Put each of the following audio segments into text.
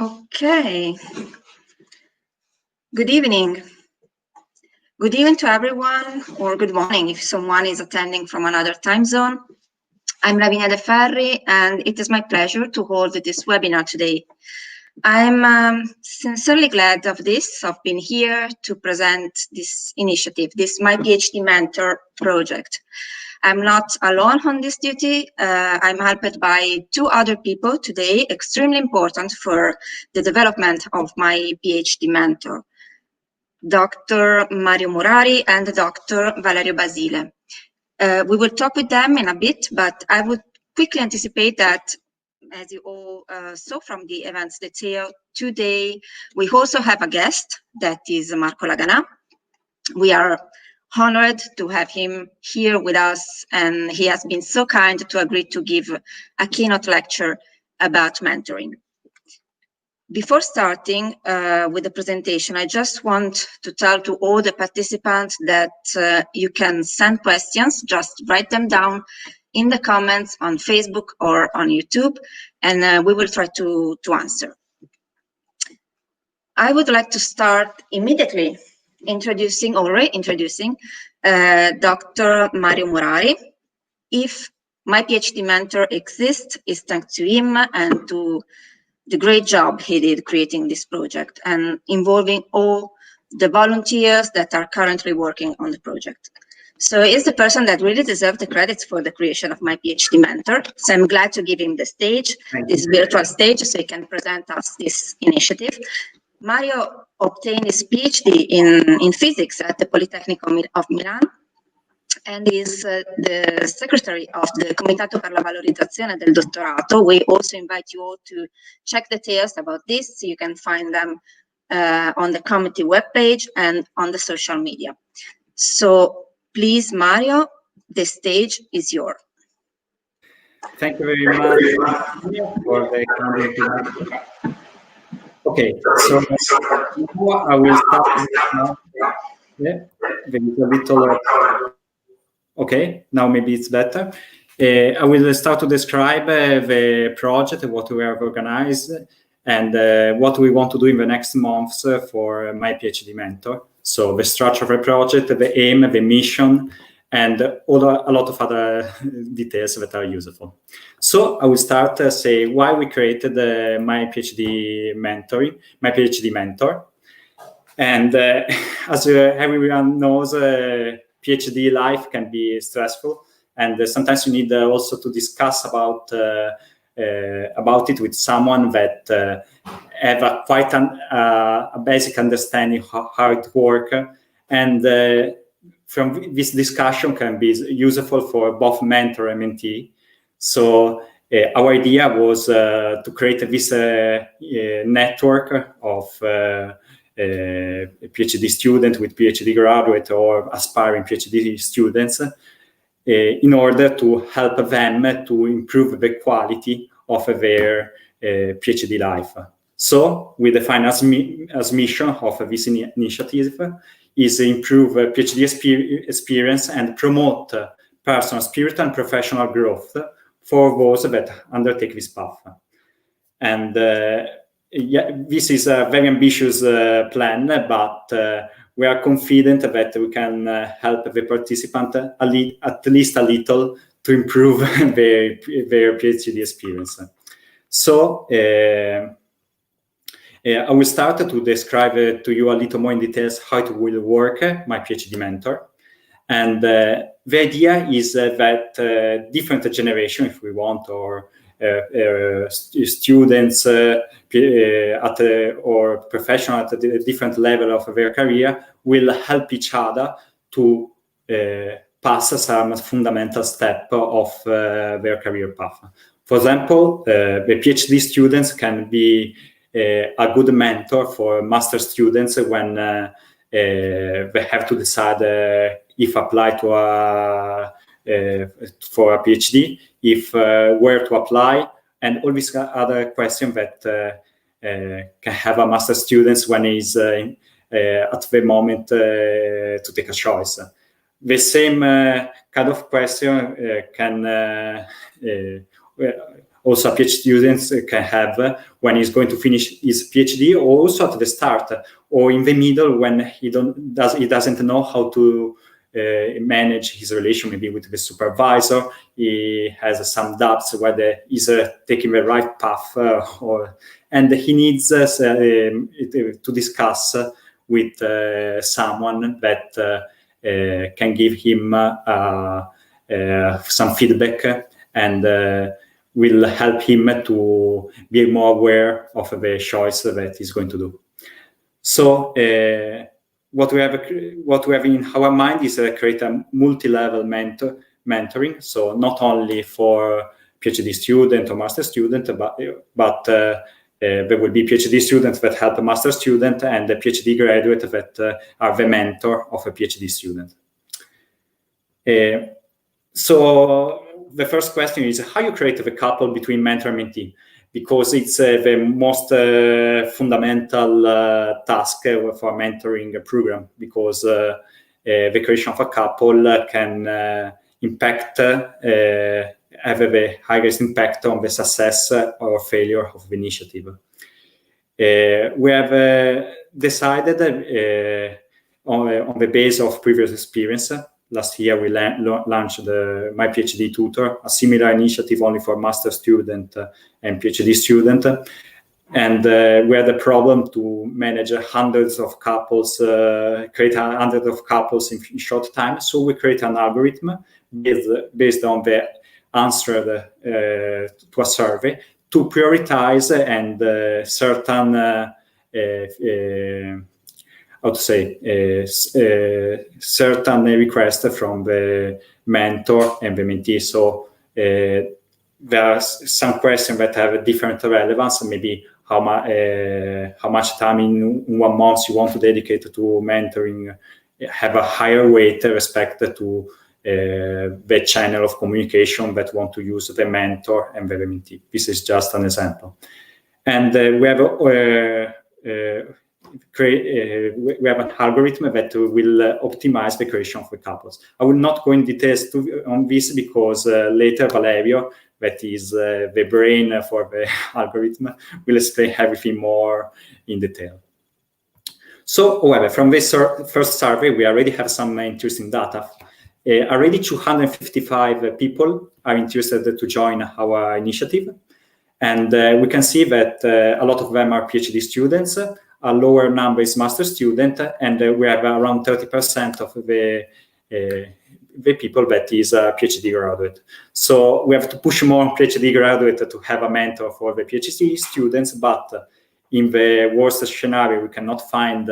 Okay. Good evening. Good evening to everyone, or good morning if someone is attending from another time zone. I'm Lavinia De Ferri, and it is my pleasure to hold this webinar today. I'm sincerely glad of being here to present this initiative, this My PhD Mentor project. I'm not alone on this duty. I'm helped by two other people today, extremely important for the development of my PhD mentor, Dr. Mario Murari and Dr. Valerio Basile. We will talk with them in a bit, but I would quickly anticipate that, as you all saw from the event's detail, today we also have a guest, that is Marco Laganà. We are honored to have him here with us, and he has been so kind to agree to give a keynote lecture about mentoring. Before starting with the presentation, I just want to tell to all the participants that you can send questions, just write them down in the comments on Facebook or on YouTube, and we will try to answer. I would like to start immediately introducing Dr. Mario Murari. If my PhD mentor exists, it's thanks to him and to the great job he did creating this project and involving all the volunteers that are currently working on the project. So he's the person that really deserves the credits for the creation of my PhD mentor. So I'm glad to give him the stage, this virtual stage, so he can present us this initiative. Mario obtained his PhD in physics at the Polytechnic of Milan, and is the secretary of the Comitato per la Valorizzazione del Dottorato. We also invite you all to check details about this. You can find them on the committee webpage and on the social media. So please, Mario, the stage is yours. Thank you very much for the kind introduction. Okay, so now I will start. Yeah, there is a little. Okay, now maybe it's better. I will start to describe the project, what we have organized, and what we want to do in the next months for my PhD mentor. So the structure of the project, the aim, the mission, and a lot of other details that are useful. So I will start say why we created my PhD mentor. And as everyone knows, PhD life can be stressful, and sometimes you need also to discuss about it with someone that have a quite a basic understanding how it works, and from this discussion can be useful for both mentor and mentee. So our idea was to create this network of a PhD student with PhD graduate or aspiring PhD students in order to help them to improve the quality of their PhD life. So we define as mission of this initiative is improve PhD experience and promote personal, spiritual and professional growth for those that undertake this path. And yeah, this is a very ambitious plan, but we are confident that we can help the participant at least a little to improve their PhD experience. So I will start to describe to you a little more in details how it will work, my PhD mentor. And the idea is that different generation, if we want, or students or professionals at a different level of their career will help each other to pass some fundamental step of their career path. For example, the PhD students can be a good mentor for master students when they have to decide if apply to for a PhD, if where to apply, and all these other questions that can have a master students when he's at the moment to take a choice. The same kind of question can also a PhD student can have when he's going to finish his PhD, or also at the start or in the middle when he doesn't know how to manage his relation maybe with the supervisor. He has some doubts whether he's taking the right path, and he needs to discuss with someone that can give him some feedback and will help him to be more aware of the choice that he's going to do. So what we have in our mind is create a multi-level mentoring. So not only for PhD student or master student, but there will be PhD students that help a master student and a PhD graduate that are the mentor of a PhD student. So the first question is how you create the couple between mentor and mentee, because it's the most fundamental task for mentoring a program, because the creation of a couple can impact, have the highest impact on the success or failure of the initiative. We have decided on the basis of previous experience. Last year, we launched My PhD Tutor, a similar initiative only for master student and PhD student. And we had a problem to manage hundreds of couples, create hundreds of couples in short time. So we create an algorithm based on the answer to a survey to prioritize and certain certain requests from the mentor and the mentee. So there are some questions that have a different relevance. Maybe how much time in 1 month you want to dedicate to mentoring have a higher weight respect to the channel of communication that want to use the mentor and the mentee. This is just an example. And we have we have an algorithm that will optimize the creation of the couples. I will not go in details on this because later Valerio, that is the brain for the algorithm, will explain everything more in detail. So, however, from this first survey, we already have some interesting data. Already 255 people are interested to join our initiative. And we can see that a lot of them are PhD students. A lower number is master student, and we have around 30% of the people that is a PhD graduate. So we have to push more PhD graduate to have a mentor for the PhD students, but in the worst scenario, we cannot find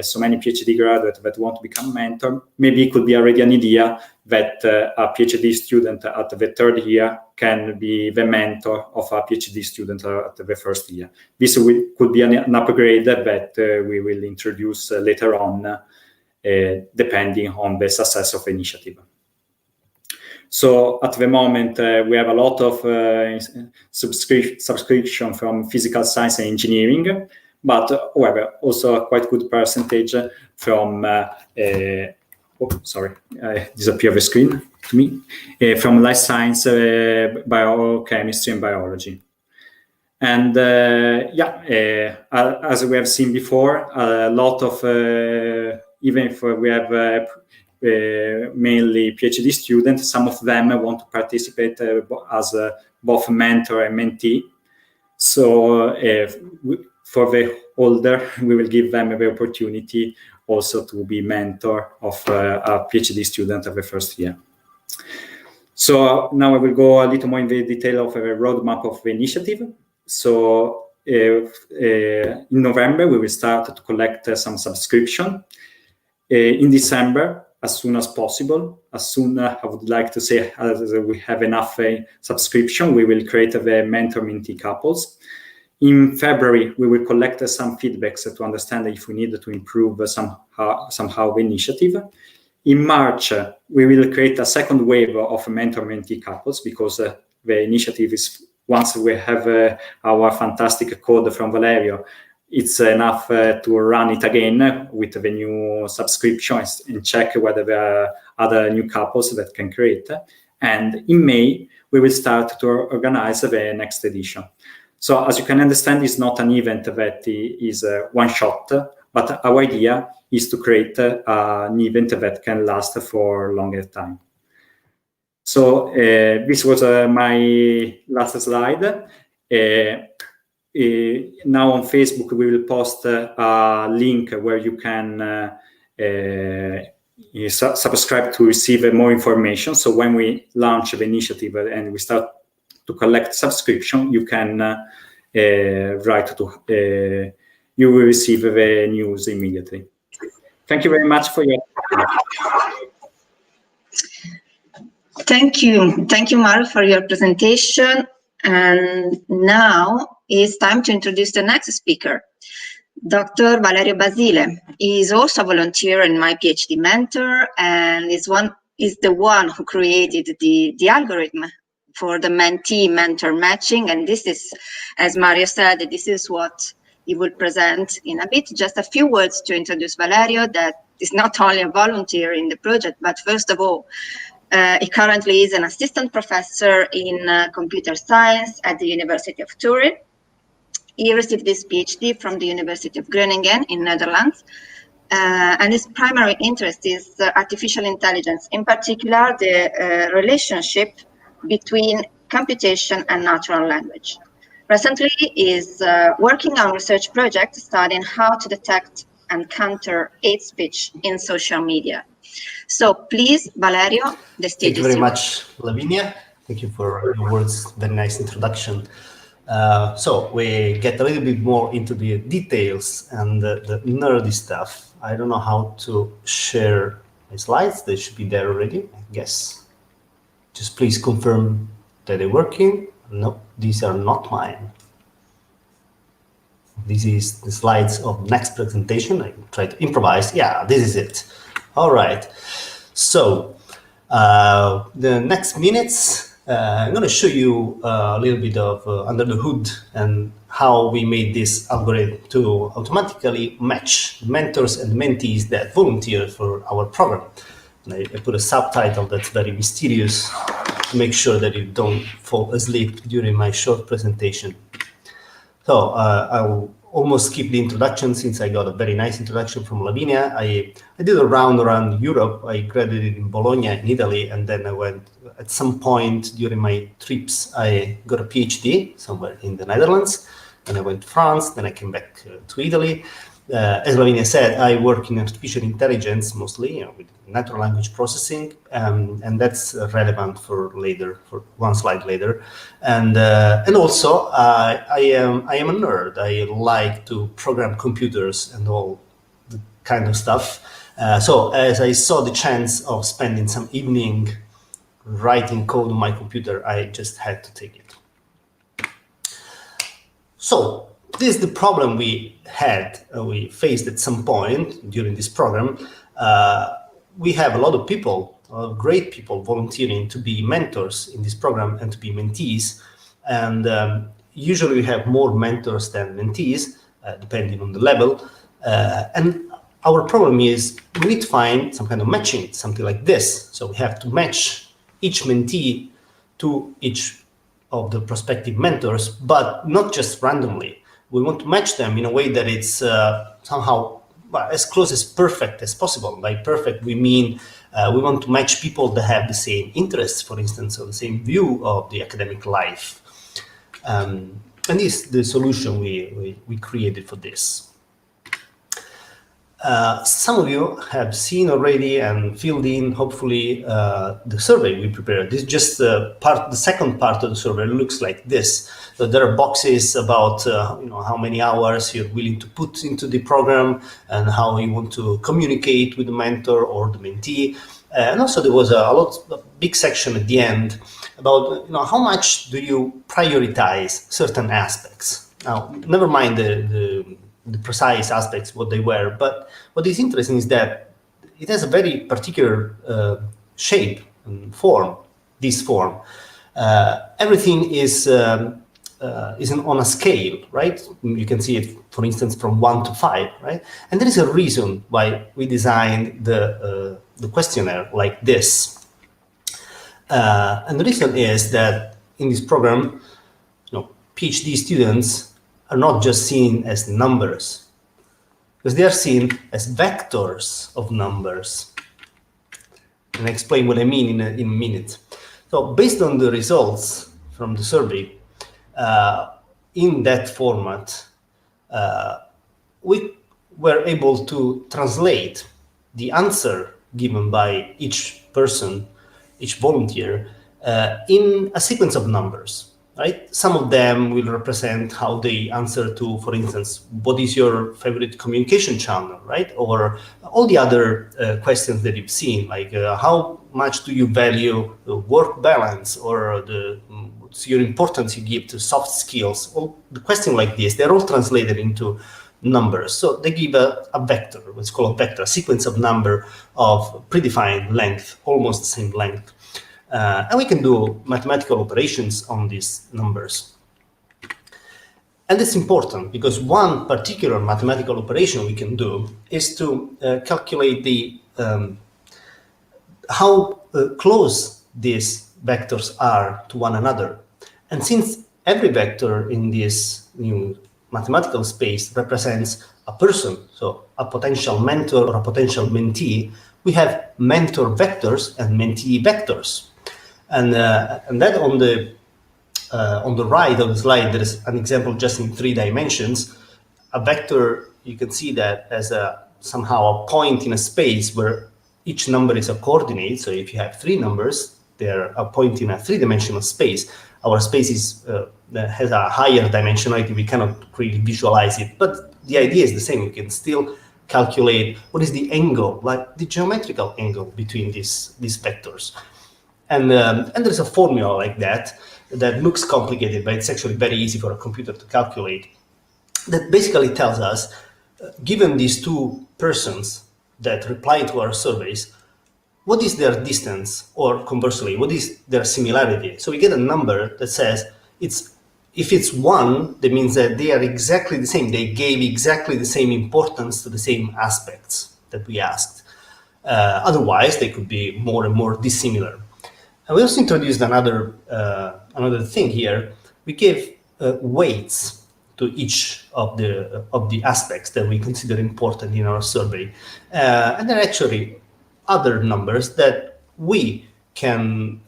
so many PhD graduates that want to become mentor. Maybe it could be already an idea that a PhD student at the third year can be the mentor of a PhD student at the first year. This could be an upgrade that we will introduce later on, depending on the success of the initiative. So at the moment, we have a lot of subscription from physical science and engineering, but however, also a quite good percentage from, disappear the screen to me, from life science, biochemistry and biology. And as we have seen before, a lot of, even if we have mainly PhD students, some of them want to participate as both mentor and mentee. So for the older, we will give them the opportunity also to be mentor of a PhD student of the first year. So now I will go a little more in the detail of the roadmap of the initiative. So in November, we will start to collect some subscription. In December, as soon as possible, as soon I would like to say as we have enough subscription, we will create the mentor-mentee couples. In February, we will collect some feedbacks to understand if we need to improve somehow the initiative. In March, we will create a second wave of mentor-mentee couples because the initiative is, once we have our fantastic code from Valerio, it's enough to run it again with the new subscriptions and check whether there are other new couples that can create. And in May, we we will start to organize the next edition. So as you can understand, it's not an event that is one shot, but our idea is to create an event that can last for longer time. So this was my last slide. Now on Facebook, we will post a link where you can subscribe to receive more information. So when we launch the initiative and we start to collect subscription, you can write to, you will receive the news immediately. Thank you very much for your attention. Thank you, Mario, for your presentation. And now it's time to introduce the next speaker, Dr. Valerio Basile. He is also a volunteer and my PhD mentor, and is the one who created the algorithm for the mentee-mentor matching. And this is, as Mario said, this is what he will present in a bit. Just a few words to introduce Valerio, that is not only a volunteer in the project, but first of all, he currently is an assistant professor in computer science at the University of Turin. He received his PhD from the University of Groningen in Netherlands, and his primary interest is artificial intelligence, in particular the relationship between computation and natural language. Recently, he is working on a research project studying how to detect and counter hate speech in social media. So please, Valerio, the stage is yours. Thank you very much, Lavinia. Thank you for your words. Very nice introduction. So we get a little bit more into the details and the nerdy stuff. I don't know how to share my slides. They should be there already, I guess. Just please confirm that they're working. No, these are not mine. This is the slides of next presentation. I try to improvise. Yeah, this is it. All right. So the next minutes, I'm going to show you a little bit of under the hood and how we made this algorithm to automatically match mentors and mentees that volunteer for our program. And I put a subtitle that's very mysterious to make sure that you don't fall asleep during my short presentation. So I'll almost skip the introduction since I got a very nice introduction from Lavinia. I did a round around Europe. I graduated in Bologna in Italy, and then I went at some point during my trips, I got a PhD somewhere in the Netherlands. Then I went to France, then I came back to Italy. As Lavinia said, I work in artificial intelligence mostly, with natural language processing, and that's relevant for later, for one slide later. And also, I am a nerd. I like to program computers and all the kind of stuff. So as I saw the chance of spending some evening writing code on my computer, I just had to take it. So this is the problem we faced at some point during this program. We have a lot of people, great people volunteering to be mentors in this program and to be mentees. And usually we have more mentors than mentees, depending on the level. And our problem is we need to find some kind of matching, something like this. So we have to match each mentee to each of the prospective mentors, but not just randomly. We want to match them in a way that it's somehow as close as perfect as possible. By perfect, we mean we want to match people that have the same interests, for instance, or the same view of the academic life. And this is the solution we created for this. Some of you have seen already and filled in, hopefully, the survey we prepared. This is just the second part of the survey. It looks like this. So there are boxes about how many hours you're willing to put into the program and how you want to communicate with the mentor or the mentee. And also there was a big section at the end about how much do you prioritize certain aspects. Now, never mind the precise aspects, what they were, but what is interesting is that it has a very particular shape and form, this form. Everything is on a scale, right? You can see it, for instance, from 1 to 5, right? And there is a reason why we designed the questionnaire like this. And the reason is that in this program, PhD students are not just seen as numbers, because they are seen as vectors of numbers. And I explain what I mean in a minute. So based on the results from the survey, in that format, we were able to translate the answer given by each person, each volunteer, in a sequence of numbers. Right? Some of them will represent how they answer to, for instance, what is your favorite communication channel, right? Or all the other questions that you've seen, like how much do you value the work balance, or what's your importance you give to soft skills? All the questions like this, they're all translated into numbers. So they give a vector, what's called a vector, a sequence of number of predefined length, almost the same length. And we can do mathematical operations on these numbers. And it's important because one particular mathematical operation we can do is to calculate the how close these vectors are to one another. And since every vector in this new mathematical space represents a person, so a potential mentor or a potential mentee, we have mentor vectors and mentee vectors. And that on the right of the slide, there is an example just in 3 dimensions. A vector, you can see that as somehow a point in a space where each number is a coordinate. So if you have 3 numbers, they're a point in a 3-dimensional space. Our space has a higher dimensionality. We cannot really visualize it, but the idea is the same. We can still calculate what is the angle, like the geometrical angle between these vectors. And there's a formula like that looks complicated, but it's actually very easy for a computer to calculate. That basically tells us, given these 2 persons that reply to our surveys, what is their distance, or conversely, what is their similarity? So we get a number that says if it's 1, that means that they are exactly the same. They gave exactly the same importance to the same aspects that we asked. Otherwise, they could be more and more dissimilar. And we also introduced another thing here. We gave weights to each of the aspects that we consider important in our survey, and there are actually other numbers that we can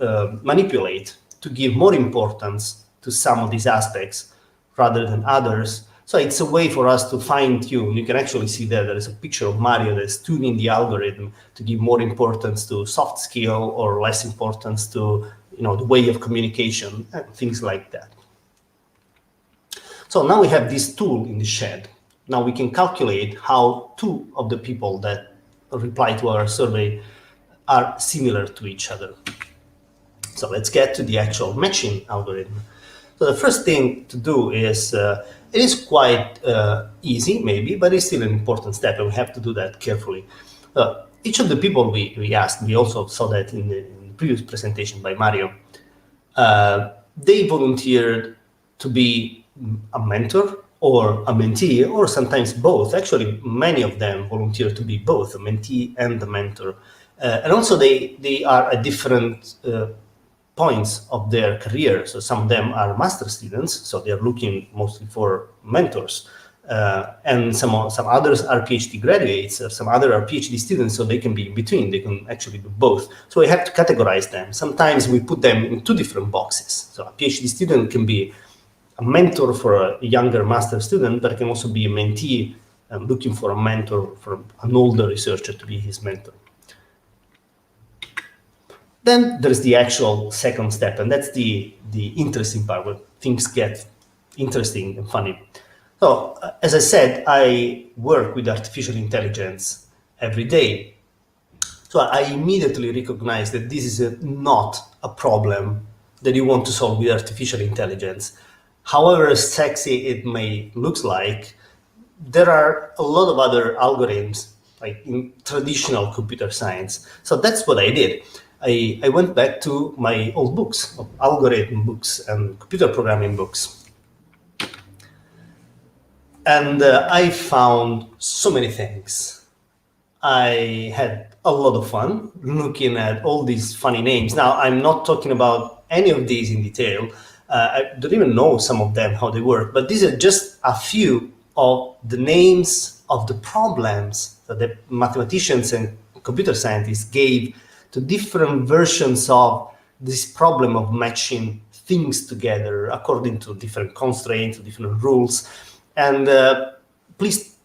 manipulate to give more importance to some of these aspects rather than others. So it's a way for us to fine tune. You can actually see there is a picture of Mario that's tuning the algorithm to give more importance to soft skill or less importance to the way of communication and things like that. So now we have this tool in the shed. Now we can calculate how 2 of the people that reply to our survey are similar to each other. So let's get to the actual matching algorithm. So the first thing to do is, it is quite easy maybe, but it's still an important step, and we have to do that carefully. Each of the people we asked, we also saw that in the previous presentation by Mario, they volunteered to be a mentor or a mentee, or sometimes both. Actually, many of them volunteer to be both a mentee and a mentor. And also they are at different points of their career. So some of them are master students, so they're looking mostly for mentors. And some others are PhD graduates, or some other are PhD students, so they can be in between. They can actually do both. So we have to categorize them. Sometimes we put them in 2 different boxes. So a PhD student can be a mentor for a younger master student, but it can also be a mentee looking for a mentor, for an older researcher to be his mentor. Then there's the actual second step, and that's the interesting part where things get interesting and funny. So, as I said, I work with artificial intelligence every day. So I immediately recognize that this is not a problem that you want to solve with artificial intelligence. However sexy it may look like, there are a lot of other algorithms, like in traditional computer science. So that's what I did. I went back to my old books, algorithm books and computer programming books. And I found so many things. I had a lot of fun looking at all these funny names. Now, I'm not talking about any of these in detail. I don't even know some of them, how they work, but these are just a few of the names of the problems that the mathematicians and computer scientists gave to different versions of this problem of matching things together according to different constraints, different rules. And please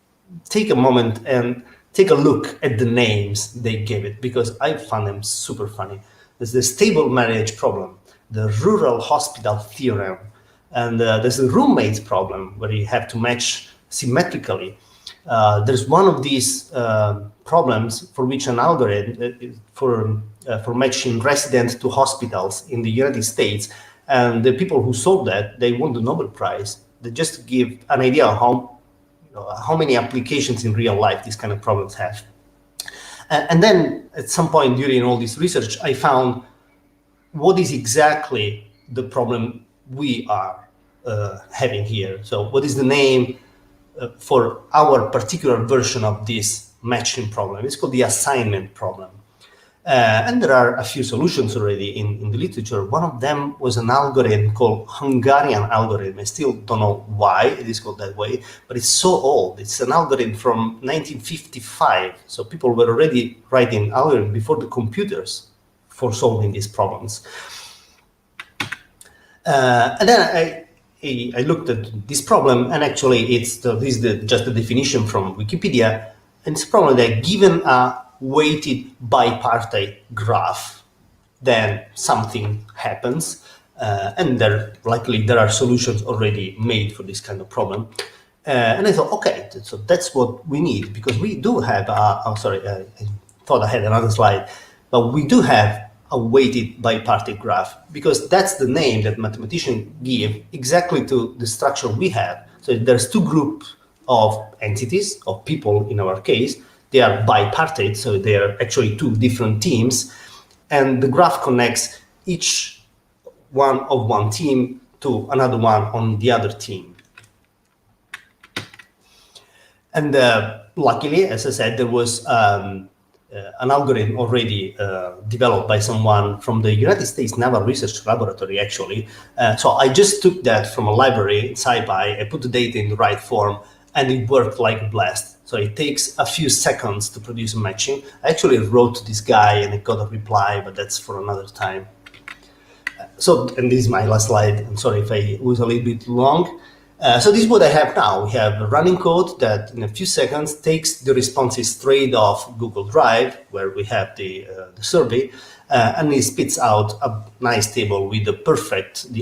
take a moment and take a look at the names they gave it, because I found them super funny. There's the stable marriage problem, the rural hospital theorem, and there's the roommates problem, where you have to match symmetrically. There's one of these problems for which an algorithm for matching residents to hospitals in the United States, and the people who solved that, they won the Nobel Prize. They just give an idea of how many applications in real life these kind of problems have. And then at some point during all this research, I found what is exactly the problem we are having here. So what is the name for our particular version of this matching problem? It's called the assignment problem. And there are a few solutions already in the literature. One of them was an algorithm called Hungarian algorithm. I still don't know why it is called that way, but it's so old. It's an algorithm from 1955. So people were already writing algorithms before the computers for solving these problems. And then I looked at this problem, and actually this is just the definition from Wikipedia. And it's a problem that given a weighted bipartite graph, then something happens, and there are solutions already made for this kind of problem. And I thought, okay, so that's what we need, because we do have I thought I had another slide, but we do have a weighted bipartite graph, because that's the name that mathematicians give exactly to the structure we have. So there's two groups of entities, of people in our case. They are bipartite, so they are actually two different teams, and the graph connects each one of one team to another one on the other team. And luckily, as I said, there was an algorithm already developed by someone from the United States Naval Research Laboratory, actually. So I just took that from a library in SciPy, I put the data in the right form, and it worked like a blast. So it takes a few seconds to produce a matching. I actually wrote to this guy and I got a reply, but that's for another time. And this is my last slide. I'm sorry if I was a little bit long. So this is what I have now. We have a running code that in a few seconds takes the responses straight off Google Drive, where we have the survey, and it spits out a nice table with the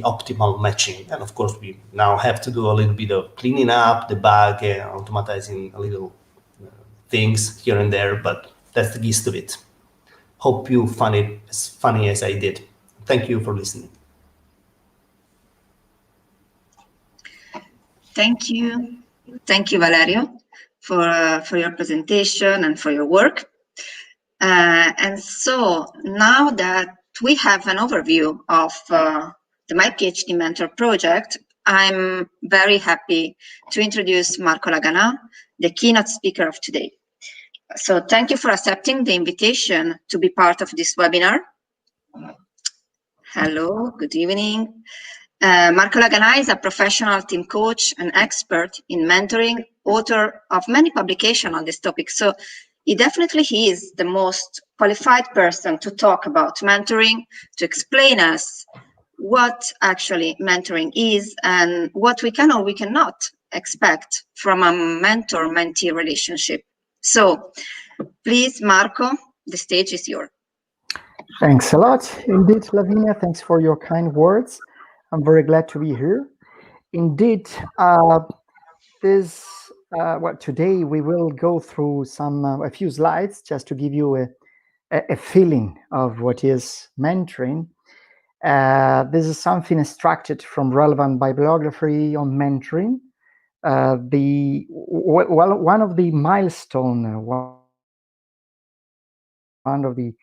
optimal matching. And of course, we now have to do a little bit of cleaning up, debugging, automatizing a little things here and there, but that's the gist of it. Hope you find it as funny as I did. Thank you for listening. Thank you. Thank you, Valerio, for your presentation and for your work. And so now that we have an overview of the My PhD Mentor project, I'm very happy to introduce Marco Laganà, the keynote speaker of today. So thank you for accepting the invitation to be part of this webinar. Hello, good evening. Marco Laganà is a professional team coach and expert in mentoring, author of many publications on this topic. So he is the most qualified person to talk about mentoring, to explain us what actually mentoring is and what we can or we cannot expect from a mentor-mentee relationship. So please, Marco, the stage is yours. Thanks a lot. Indeed, Lavinia, thanks for your kind words. I'm very glad to be here. Indeed, today we will go through a few slides just to give you a feeling of what is mentoring. This is something extracted from relevant bibliography on mentoring. One of the milestone, one of the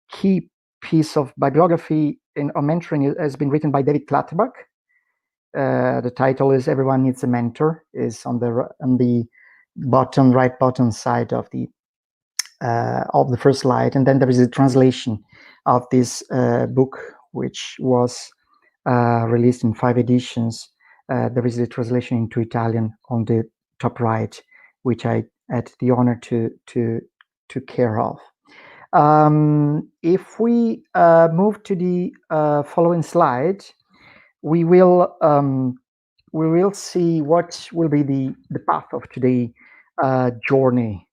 key piece of bibliography on mentoring has been written by David Clutterbuck. The title is "Everyone Needs a Mentor." Is on the right bottom side of the of the first slide, and then there is a translation of this book, which was released in 5 editions. There is a translation into Italian on the top right, which I had the honor to care of. If we move to the following slide, we will see what will be the path of today's journey.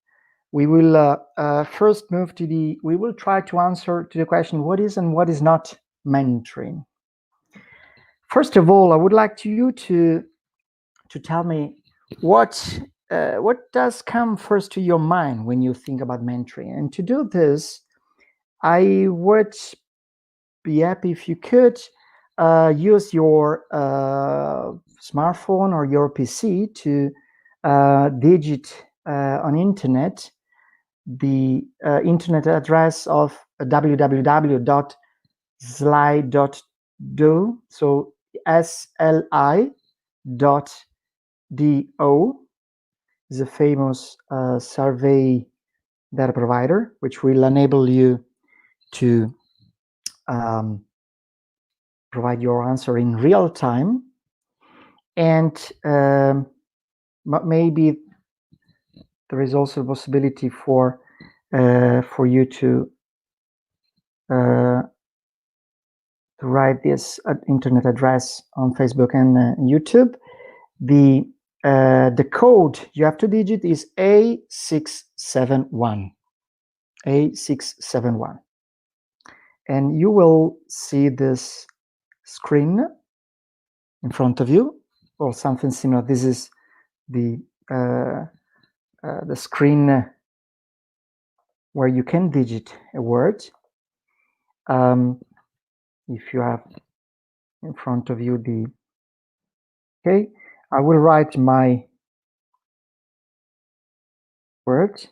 We will first move to we will try to answer to the question, what is and what is not mentoring? First of all, I would like you to tell me what does come first to your mind when you think about mentoring. And to do this, I would be happy if you could use your smartphone or your PC to digit on internet the internet address of www.sli.do, so SLI.do is a famous survey data provider, which will enable you to provide your answer in real time. And maybe there is also a possibility for you to write this internet address on Facebook and YouTube. The code you have to digit is A671. A671. And you will see this screen in front of you, or something similar. This is the screen where you can digit a word. If you have in front of you okay, I will write my word,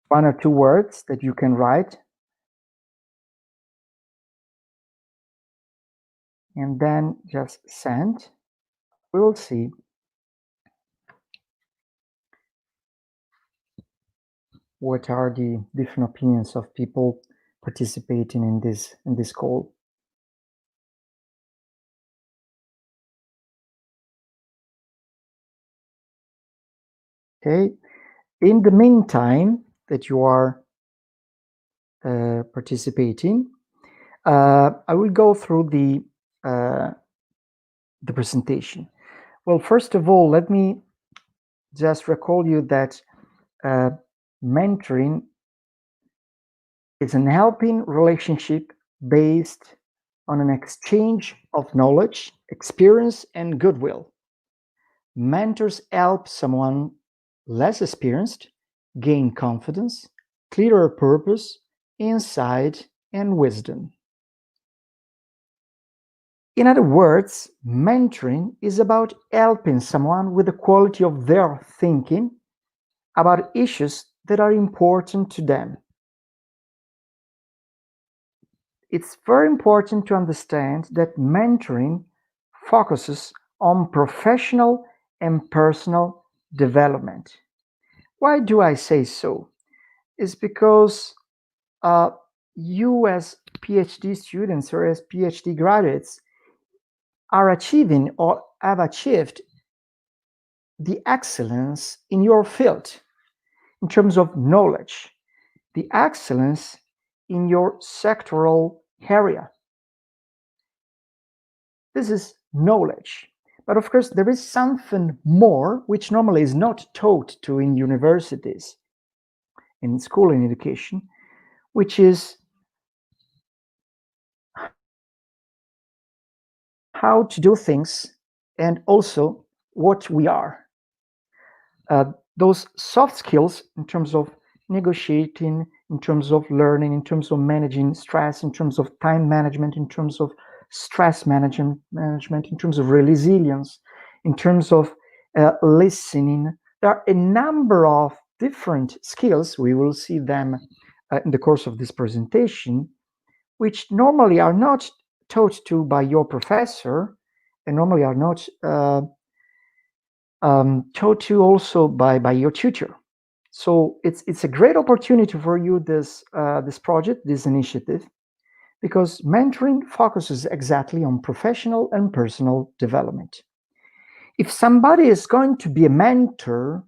1 or 2 words that you can write, and then just send. We will see what are the different opinions of people participating in this call. Okay. In the meantime that you are participating, I will go through the presentation. Well, first of all, let me just recall you that mentoring is an helping relationship based on an exchange of knowledge, experience, and goodwill. Mentors help someone less experienced gain confidence, clearer purpose, insight, and wisdom. In other words, mentoring is about helping someone with the quality of their thinking about issues that are important to them. It's very important to understand that mentoring focuses on professional and personal development. Why do I say so? It's because you as PhD students or as PhD graduates are achieving or have achieved the excellence in your field in terms of knowledge, the excellence in your sectoral area. This is knowledge. But of course, there is something more which normally is not taught to in universities, in school and education, which is how to do things and also what we are. Those soft skills in terms of negotiating, in terms of learning, in terms of managing stress, in terms of time management, in terms of stress management, in terms of resilience, in terms of listening. There are a number of different skills, we will see them in the course of this presentation, which normally are not taught to by your professor and normally are not taught to also by your tutor. So it's a great opportunity for you, this project, this initiative, because mentoring focuses exactly on professional and personal development. If somebody is going to be a mentor,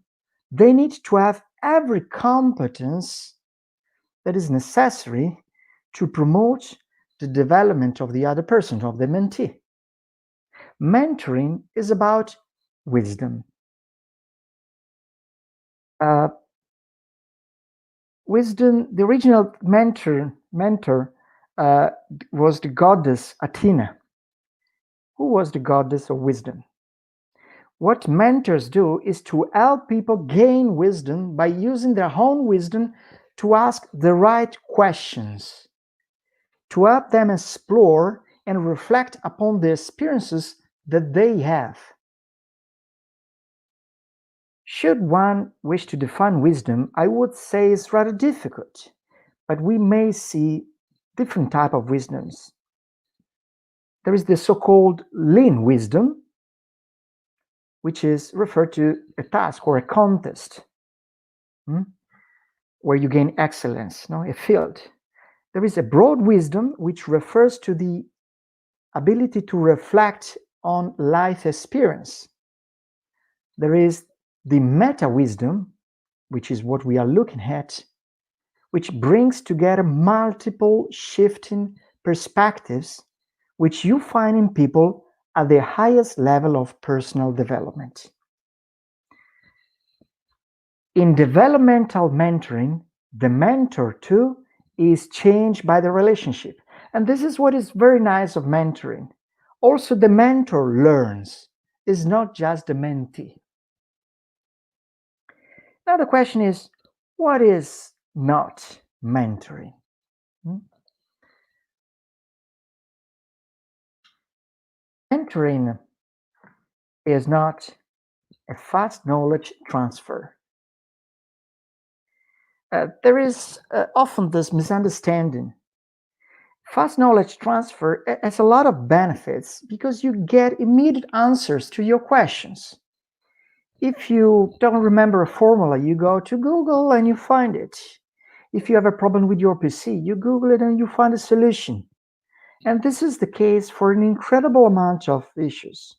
they need to have every competence that is necessary to promote the development of the other person, of the mentee. Mentoring is about wisdom. Wisdom, the original mentor was the goddess Athena, who was the goddess of wisdom. What mentors do is to help people gain wisdom by using their own wisdom to ask the right questions, to help them explore and reflect upon the experiences that they have. Should one wish to define wisdom, I would say it's rather difficult, but we may see different types of wisdoms. There is the so-called lean wisdom, which is referred to a task or a contest, where you gain excellence, a field. There is a broad wisdom, which refers to the ability to reflect on life experience. There is the meta wisdom, which is what we are looking at, which brings together multiple shifting perspectives, which you find in people at the highest level of personal development. In developmental mentoring, the mentor too is changed by the relationship. And this is what is very nice of mentoring. Also, the mentor learns, is not just the mentee. Now the question is, what is not mentoring? Mentoring is not a fast knowledge transfer. There is often this misunderstanding. Fast knowledge transfer has a lot of benefits because you get immediate answers to your questions. If you don't remember a formula, you go to Google and you find it. If you have a problem with your PC, you Google it and you find a solution. And this is the case for an incredible amount of issues.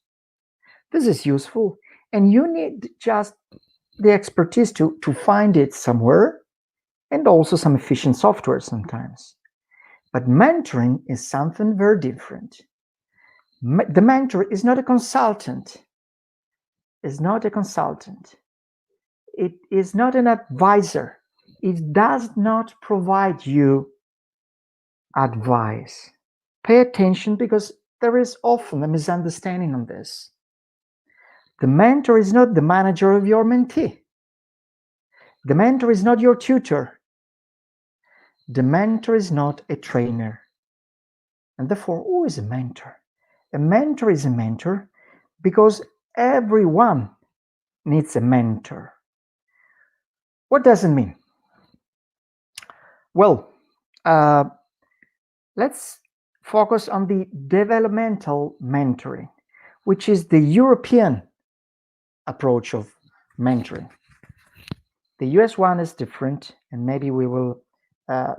This is useful, and you need just the expertise to find it somewhere, and also some efficient software sometimes. But mentoring is something very different. The mentor is not a consultant. Is not a consultant. It is not an advisor. It does not provide you advice. Pay attention, because there is often a misunderstanding on this. The mentor is not the manager of your mentee. The mentor is not your tutor. The mentor is not a trainer. And therefore, who is a mentor? A mentor is a mentor because everyone needs a mentor. What does it mean? Well, let's focus on the developmental mentoring, which is the European approach of mentoring. The US one is different, and maybe we will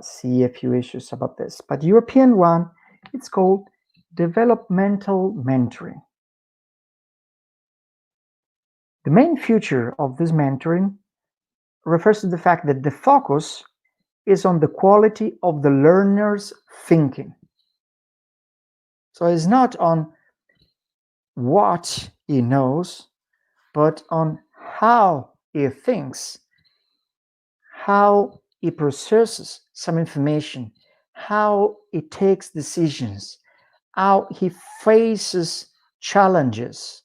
see a few issues about this. But the European one, it's called developmental mentoring. The main feature of this mentoring refers to the fact that the focus is on the quality of the learner's thinking. So it's not on what he knows, but on how he thinks, how he processes some information, how he takes decisions, how he faces challenges.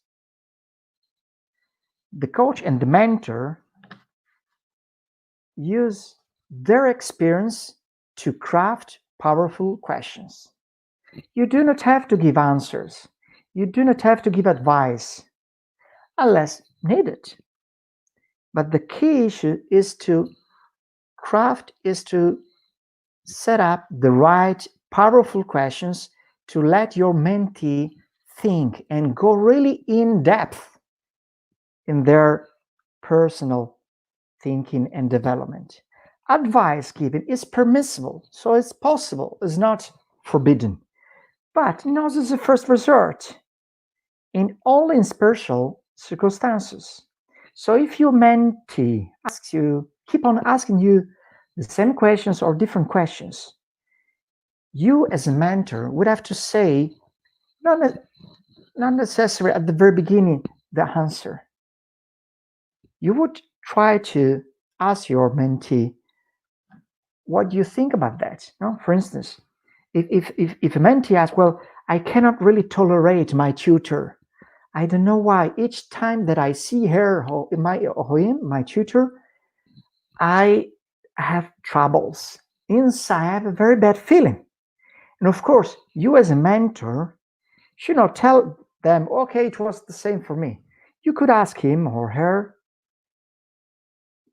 The coach and the mentor use their experience to craft powerful questions. You do not have to give answers. You do not have to give advice unless needed. But the key issue is to set up the right powerful questions to let your mentee think and go really in depth in their personal thinking and development. Advice given is permissible, so it's possible, it's not forbidden, but not as a first resort, in only in special circumstances. So if your mentee asks you, keep on asking you the same questions or different questions, you as a mentor would have to say, not necessarily at the very beginning, the answer. You would try to ask your mentee, what do you think about that? No? For instance, if a mentee asks, well, I cannot really tolerate my tutor. I don't know why. Each time that I see her or him, my tutor, I have troubles. Inside, I have a very bad feeling. And of course, you as a mentor should not tell them, okay, it was the same for me. You could ask him or her,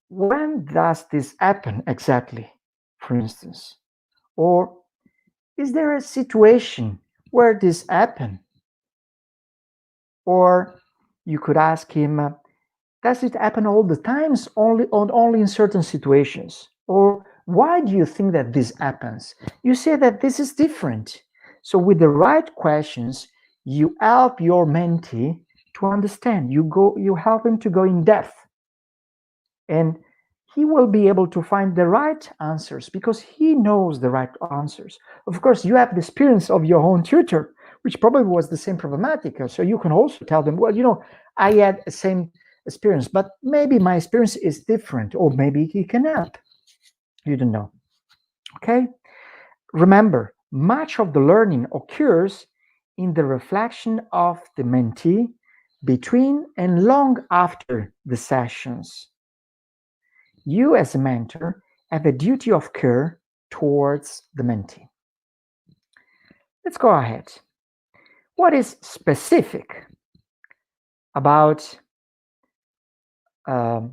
when does this happen exactly, for instance? Or is there a situation where this happened? Or you could ask him, does it happen all the times, only in certain situations? Or why do you think that this happens? You say that this is different. So with the right questions, you help your mentee to understand. You help him to go in depth. And he will be able to find the right answers because he knows the right answers. Of course, you have the experience of your own tutor, which probably was the same problematic. So you can also tell them, well, I had the same experience, but maybe my experience is different, or maybe he can help. You don't know. Okay? Remember, much of the learning occurs in the reflection of the mentee between and long after the sessions. You as a mentor have a duty of care towards the mentee. Let's go ahead. What is specific about the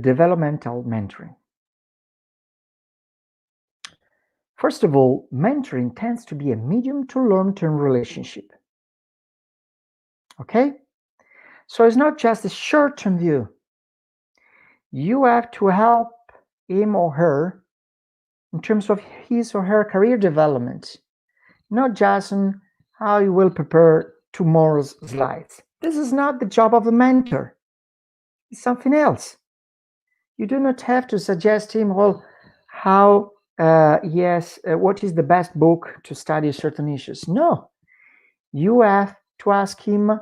developmental mentoring? First of all, mentoring tends to be a medium to long-term relationship. Okay? So it's not just a short-term view. You have to help him or her in terms of his or her career development, not just on how you will prepare tomorrow's slides. This is not the job of a mentor. It's something else. You do not have to suggest him, well, what is the best book to study certain issues. No, you have to ask him,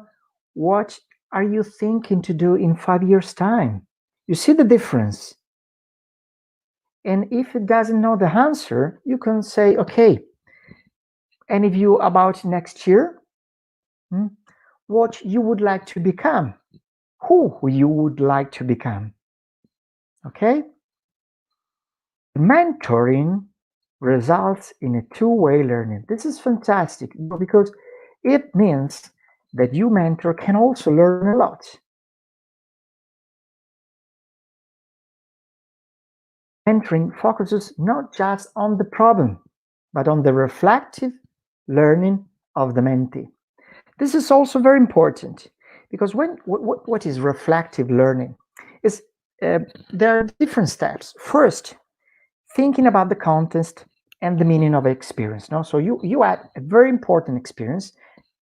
what are you thinking to do in 5 years' time? You see the difference. And if it doesn't know the answer, you can say, okay, any view about next year? What you would like to become? Who you would like to become? Okay? Mentoring results in a two-way learning. This is fantastic because it means that you mentor can also learn a lot. Mentoring focuses not just on the problem, but on the reflective learning of the mentee. This is also very important because what is reflective learning? There are different steps. First, thinking about the context and the meaning of experience. No? So you had a very important experience,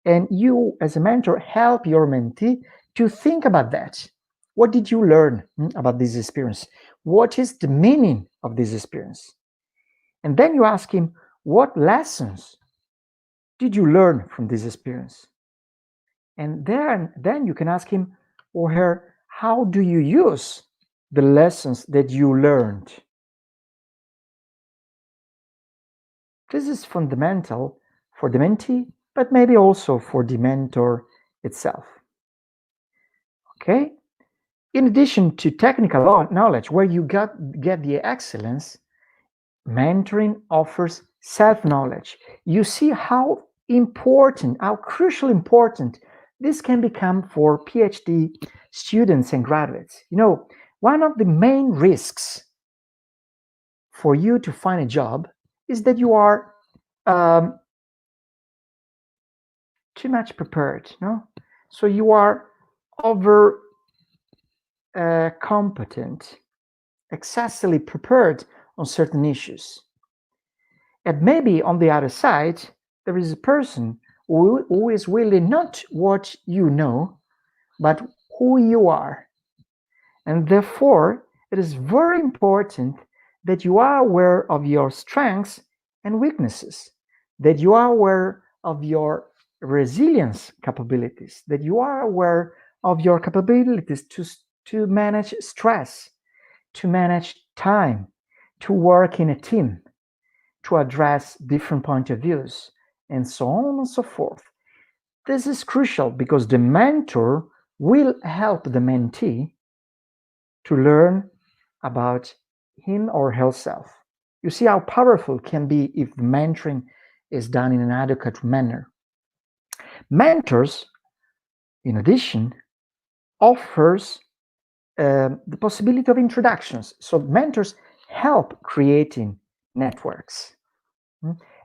and you as a mentor help your mentee to think about that. What did you learn about this experience? What is the meaning of this experience? And then you ask him, what lessons did you learn from this experience? And then you can ask him or her, how do you use the lessons that you learned? This is fundamental for the mentee, but maybe also for the mentor itself. Okay? In addition to technical knowledge, where you get the excellence, mentoring offers self-knowledge. You see how important, how crucially important this can become for PhD students and graduates. One of the main risks for you to find a job is that you are too much prepared, no? So you are over competent, excessively prepared on certain issues. And maybe on the other side, there is a person who is really not what you know, but who you are. And therefore, it is very important that you are aware of your strengths and weaknesses, that you are aware of your resilience capabilities, that you are aware of your capabilities to manage stress, to manage time, to work in a team, to address different point of views, and so on and so forth. This is crucial because the mentor will help the mentee to learn about him or herself. You see how powerful it can be if the mentoring is done in an adequate manner. Mentors, in addition, offers the possibility of introductions. So mentors help creating networks.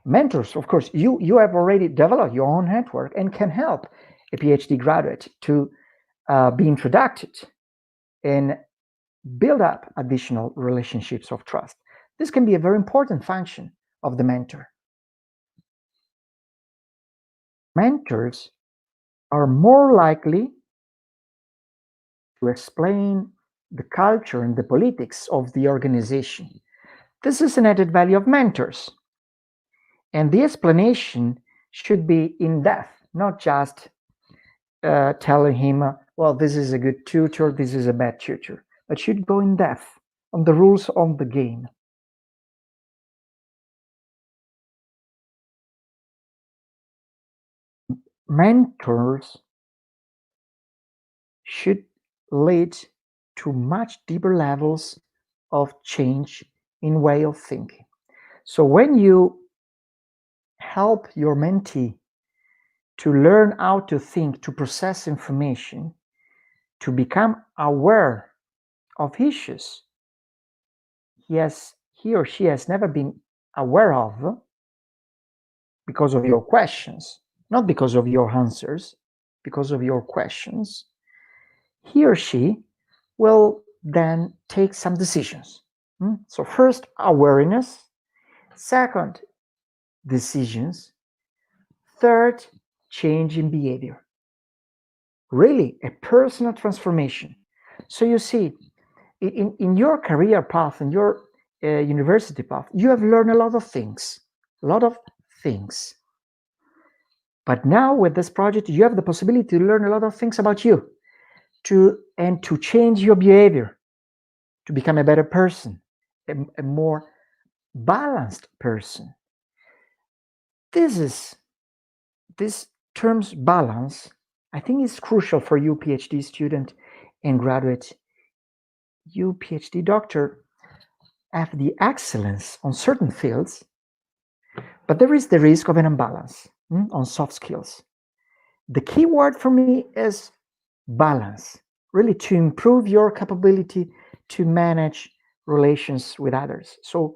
Mentors, of course, you have already developed your own network and can help a PhD graduate to be introduced and build up additional relationships of trust. This can be a very important function of the mentor. Mentors are more likely to explain the culture and the politics of the organization. This is an added value of mentors. And the explanation should be in depth, not just telling him, well, this is a good tutor, this is a bad tutor, but should go in depth on the rules of the game. Mentors should lead to much deeper levels of change in way of thinking. So when you help your mentee to learn how to think, to process information, to become aware of issues he or she has never been aware of because of your questions, not because of your answers, because of your questions, he or she will then take some decisions. So first, awareness. Second, decisions. Third, change in behavior. Really, a personal transformation. So you see, in your career path, in your university path, you have learned a lot of things. But now with this project, you have the possibility to learn a lot of things about you, to change your behavior, to become a better person, a more balanced person. This term's balance, I think, is crucial for you, PhD student and graduate. You, PhD doctor, have the excellence on certain fields, but there is the risk of an imbalance on soft skills. The key word for me is balance, really to improve your capability to manage relations with others. So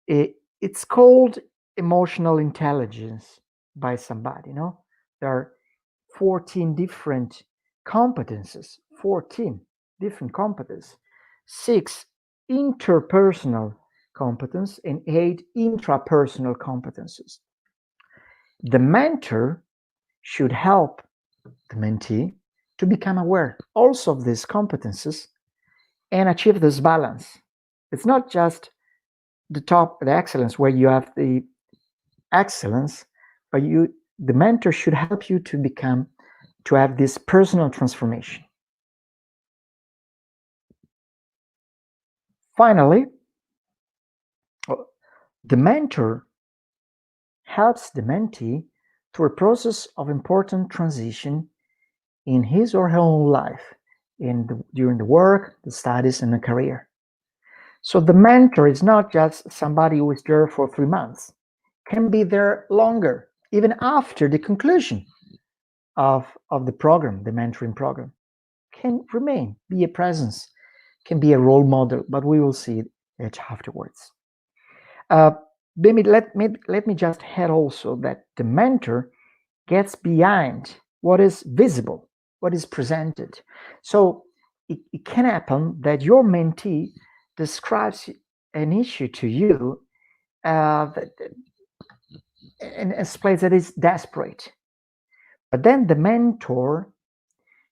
it's called emotional intelligence by somebody, There are 14 different competences, 14 different competences, 6 interpersonal competence and 8 intrapersonal competences. The mentor should help the mentee to become aware also of these competences and achieve this balance. It's not just the excellence where you have the excellence, but the mentor should help you to have this personal transformation. Finally, the mentor helps the mentee through a process of important transition in his or her own life, during the work, the studies, and the career. So the mentor is not just somebody who is there for 3 months, can be there longer, even after the conclusion of the program, the mentoring program, can remain, be a presence, can be a role model, but we will see it afterwards. Maybe let me just add also that the mentor gets behind what is visible, what is presented. So it can happen that your mentee describes an issue to you and explains that it's desperate. But then the mentor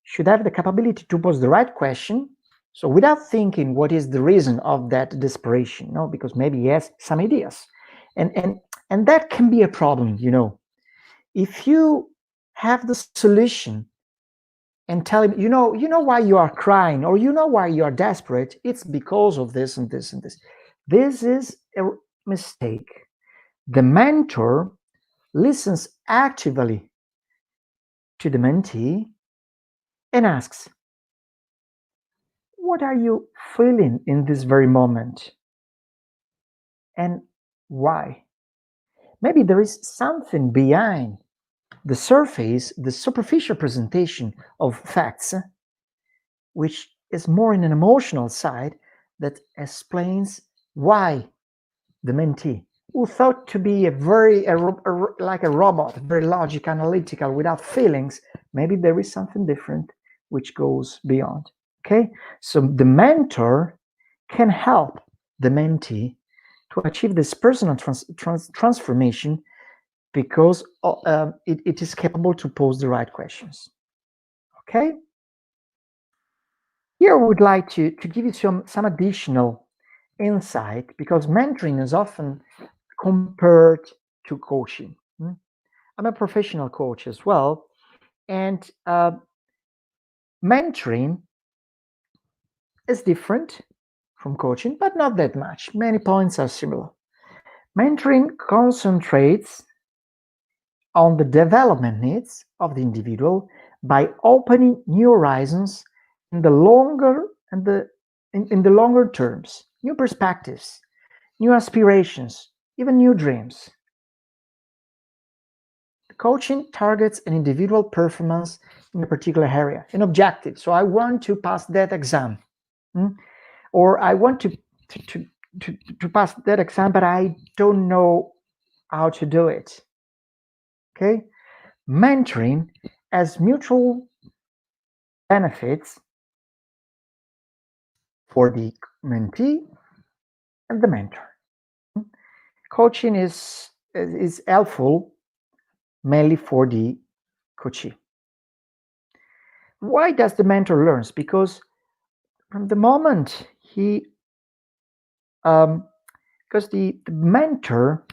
should have the capability to pose the right question. So without thinking what is the reason of that desperation, no, because maybe he has some ideas. And that can be a problem, you know. If you have the solution and tell him, you know why you are crying, or you know why you are desperate, it's because of this and this and this. This is a mistake. The mentor listens actively to the mentee and asks, what are you feeling in this very moment? And why? Maybe there is something behind the surface, the superficial presentation of facts, which is more in an emotional side that explains why the mentee, who thought to be like a robot, very logical, analytical, without feelings, maybe there is something different which goes beyond. Okay, so the mentor can help the mentee to achieve this personal transformation because it is capable to pose the right questions. Okay, here I would like to give you some additional insight, because mentoring is often compared to coaching. I'm a professional coach as well, and mentoring is different from coaching, but not that much. Many points are similar. Mentoring concentrates on the development needs of the individual by opening new horizons in the longer in the longer terms, new perspectives, new aspirations, even new dreams. Coaching targets an individual performance in a particular area, an objective. So I want to pass that exam, or I want to pass that exam, but I don't know how to do it. Okay, mentoring has mutual benefits for the mentee and the mentor. Coaching is helpful mainly for the coachee. Why does the mentor learn? Because from the moment because the mentor,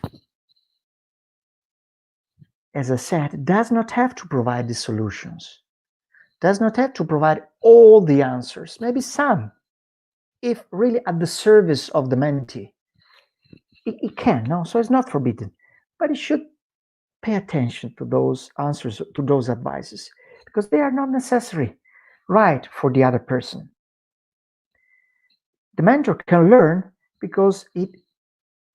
as I said, does not have to provide the solutions, does not have to provide all the answers, maybe some, if really at the service of the mentee. It can, no, so it's not forbidden, but it should pay attention to those answers, to those advices, because they are not necessary right for the other person. The mentor can learn because it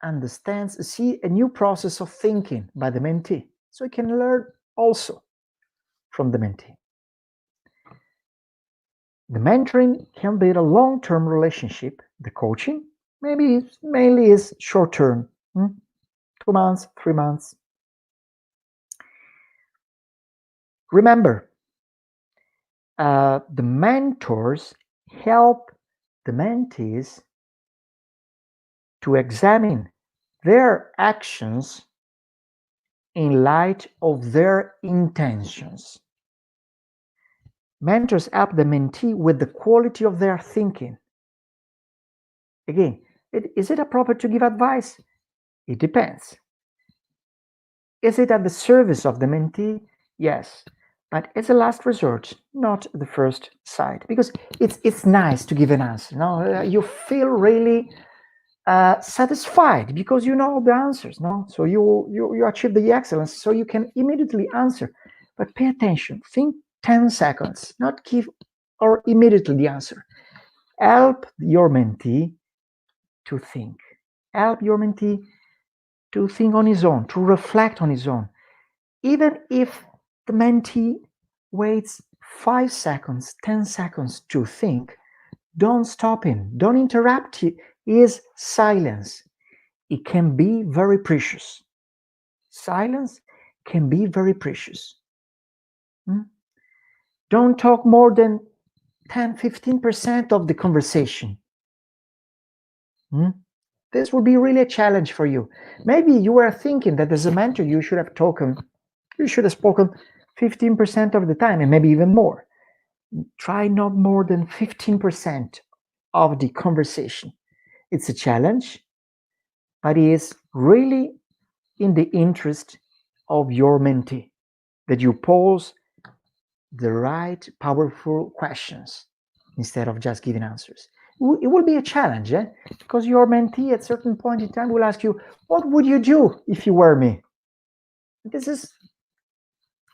understands, see a new process of thinking by the mentee, so it can learn also from the mentee. The mentoring can be a long-term relationship. The coaching maybe mainly is short-term, 2 months, 3 months. Remember, the mentors help the mentees to examine their actions in light of their intentions. Mentors help the mentee with the quality of their thinking. Again, is it appropriate to give advice? It depends. Is it at the service of the mentee? Yes, but it's a last resort, not the first side, because it's nice to give an answer. No, you feel really satisfied because you know the answers. No, so you achieve the excellence, so you can immediately answer. But pay attention. Think 10 seconds, not give or immediately the answer. Help your mentee to think. Help your mentee to think on his own, to reflect on his own. Even if the mentee waits 5 seconds, 10 seconds to think, don't stop him, don't interrupt his silence. It can be very precious. Silence can be very precious. Don't talk more than 10-15% of the conversation. This will be really a challenge for you. Maybe you were thinking that as a mentor you should have spoken 15% of the time, and maybe even more. Try not more than 15% of the conversation. It's a challenge, but it is really in the interest of your mentee that you pose the right powerful questions instead of just giving answers. It will be a challenge, because your mentee at a certain point in time will ask you, what would you do if you were me? This is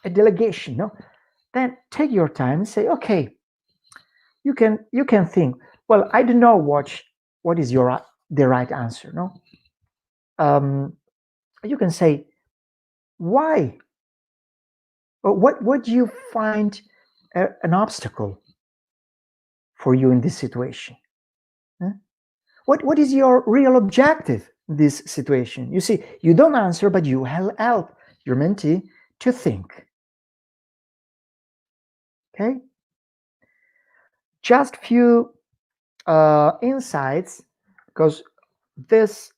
a delegation, no? Then take your time and say, okay, you can think, well, I don't know what is the right answer, no? You can say, why? What do you find an obstacle for you in this situation? What is your real objective in this situation? You see, you don't answer, but you help your mentee to think. Okay? Just few insights, because this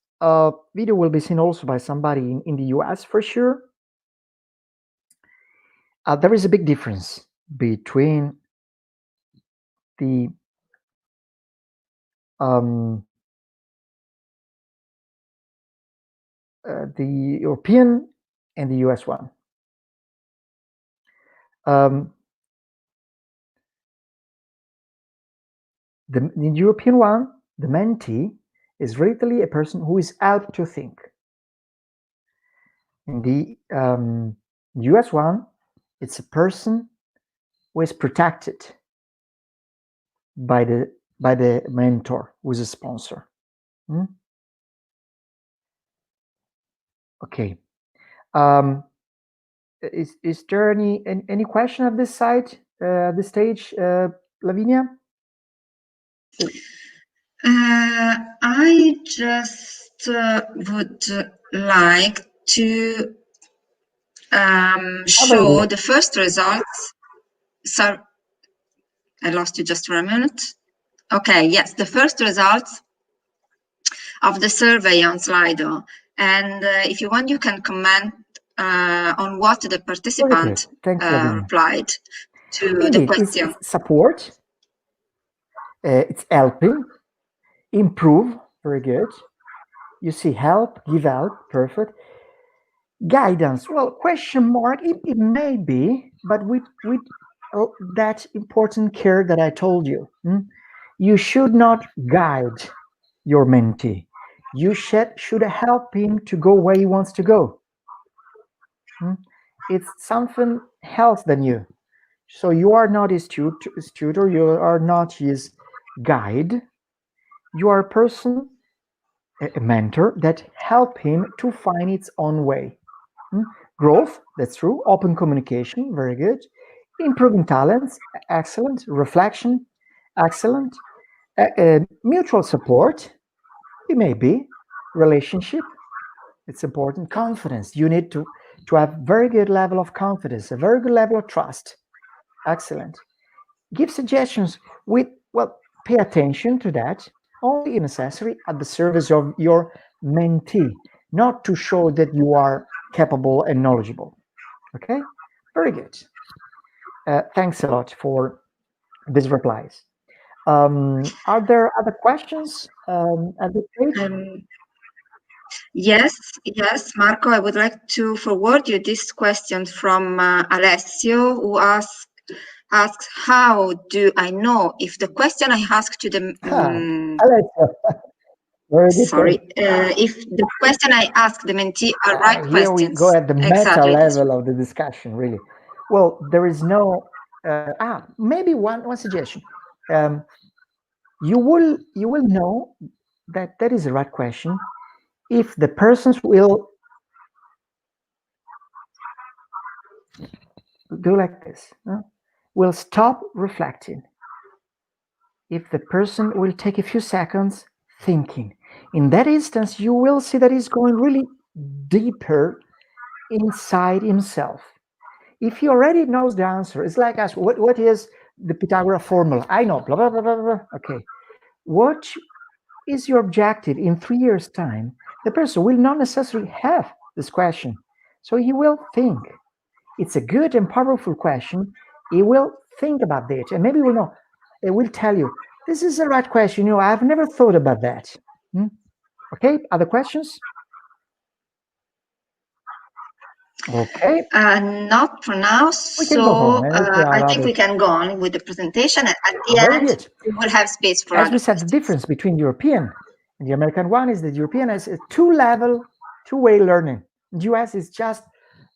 video will be seen also by somebody in the US for sure. There is a big difference between the European and the US one. The European one, the mentee, is really a person who is out to think. In the US one, it's a person who is protected by the mentor, who is a sponsor. Okay. Is there any question at this side, this stage, Lavinia? I just would like to show the first results. Sorry, I lost you just for a minute. Okay, yes, the first results of the survey on Slido. And if you want, you can comment on what the participant replied to the question. It's support. It's helping. Improve. Very good. You see, help, give out. Perfect. Guidance. Well, question mark. It may be, but with that important care that I told you. You should not guide your mentee. You should help him to go where he wants to go. It's something else than you. So you are not his tutor, you are not his guide. You are a person, a mentor, that help him to find its own way. Growth, that's true. Open communication, very good. Improving talents, excellent. Reflection, excellent. Mutual support, it may be. Relationship, it's important. Confidence, you need to have very good level of confidence, a very good level of trust. Excellent. Give suggestions with, well, pay attention to that, only if necessary, at the service of your mentee, not to show that you are capable and knowledgeable. Okay, very good. Thanks a lot for these replies. Are there other questions at this stage? Yes, Marco, I would like to forward you this question from Alessio, who asks, how do I know if the question I asked to the if the question I ask the mentee are right here questions? We go at the meta level of the discussion, really. Well, there is no maybe one suggestion. You will know that is the right question if the persons will do like this. Will stop reflecting. If the person will take a few seconds thinking. In that instance, you will see that he's going really deeper inside himself. If he already knows the answer, it's like us, what is the Pythagoras formula. I know, blah, blah, blah, blah, blah. Okay. What is your objective in 3 years' time? The person will not necessarily have this question. So he will think. It's a good and powerful question. He will think about it. And maybe will know. It will tell you, this is the right question. I've never thought about that. Okay, other questions? Okay. Not for now. We can go So home. I think we can go on with the presentation. And at the Very end, good. we will have space for As other we said, questions. the difference between European and the American one is that European has a two-way learning. In the US, it's just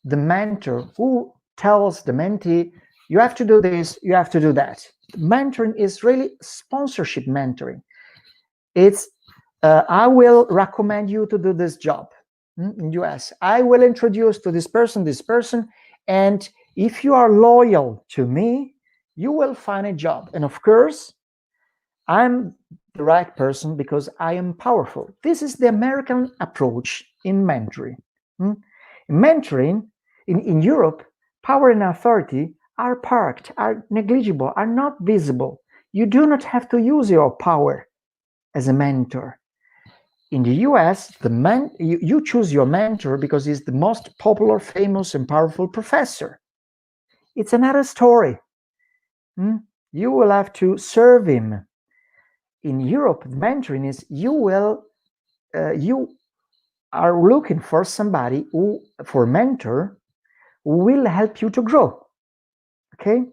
the mentor who tells the mentee, you have to do this, you have to do that. Mentoring is really sponsorship mentoring. It's, I will recommend you to do this job. In US, I will introduce to this person, and if you are loyal to me, you will find a job. And of course, I'm the right person because I am powerful. This is the American approach in mentoring. In mentoring, in Europe, power and authority are parked, are negligible, are not visible. You do not have to use your power as a mentor. In the US, you choose your mentor because he's the most popular, famous, and powerful professor. It's another story. You will have to serve him. In Europe, mentoring is you are looking for somebody for a mentor who will help you to grow. Okay?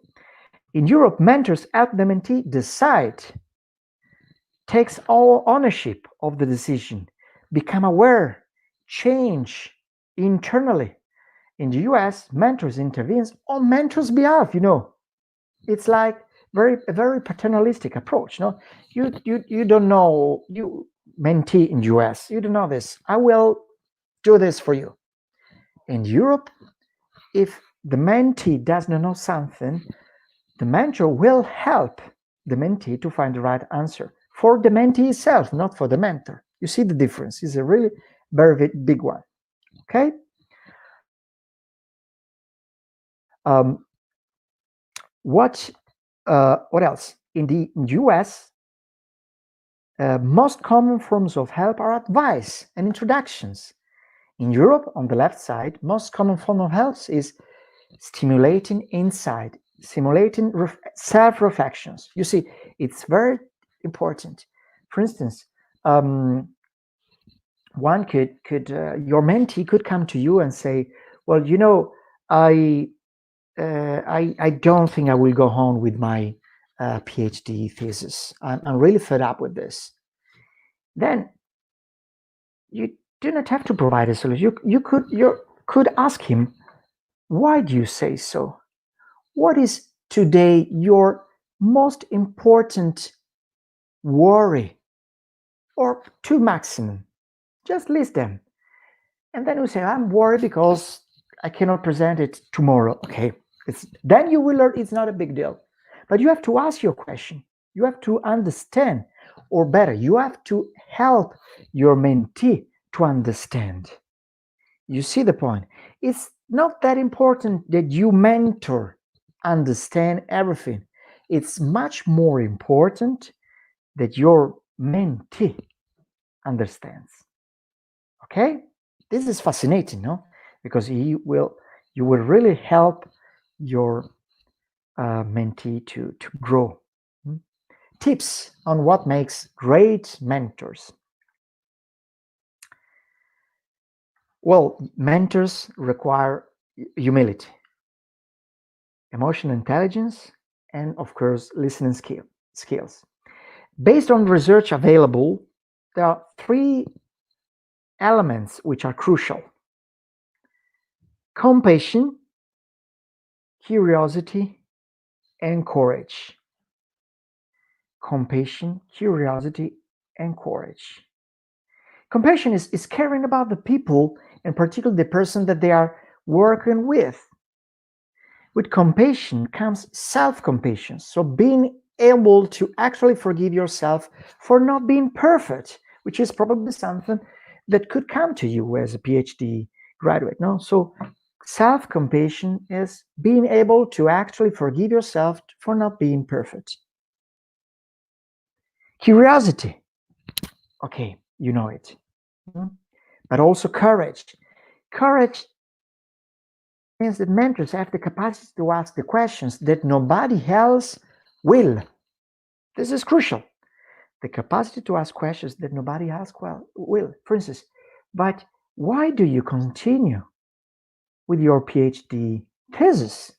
In Europe, mentors help the mentee decide, takes all ownership of the decision, become aware, change internally. In the US, mentors intervenes on mentors' behalf. It's like a very paternalistic approach. You don't know, you mentee in US, you don't know this. I will do this for you. In Europe, if the mentee does not know something, the mentor will help the mentee to find the right answer for the mentee itself, not for the mentor. You see the difference? It's a really very big one. Okay. What else? In the US, most common forms of help are advice and introductions. In Europe, on the left side, most common form of help is stimulating insight, simulating self-reflections. You see, it's very important. For instance, one could your mentee could come to you and say, well, I don't think I will go on with my PhD thesis. I'm really fed up with this. Then you do not have to provide a solution. You could ask him, why do you say so? What is today your most important worry? Or two maximum. Just list them. And then you say, I'm worried because I cannot present it tomorrow. Okay. Then you will learn it's not a big deal. But you have to ask your question. You have to understand, or better, you have to help your mentee to understand. You see the point? It's not that important that you mentor understand everything. It's much more important that your mentee understands. Okay? This is fascinating, no? Because you will really help your mentee to grow. Tips on what makes great mentors. Well, mentors require humility, emotional intelligence, and of course, listening skills. Based on research available, there are 3 elements which are crucial: compassion, curiosity, and courage. Compassion, curiosity, and courage. Compassion is caring about the people, and particularly the person that they are working with. With compassion comes self-compassion. So being able to actually forgive yourself for not being perfect, which is probably something that could come to you as a PhD graduate. No, so Self-compassion is being able to actually forgive yourself for not being perfect. Curiosity, okay, you know it. But also courage. Courage means that mentors have the capacity to ask the questions that nobody else will. This is crucial. The capacity to ask questions that nobody else will. For instance, but why do you continue with your PhD thesis?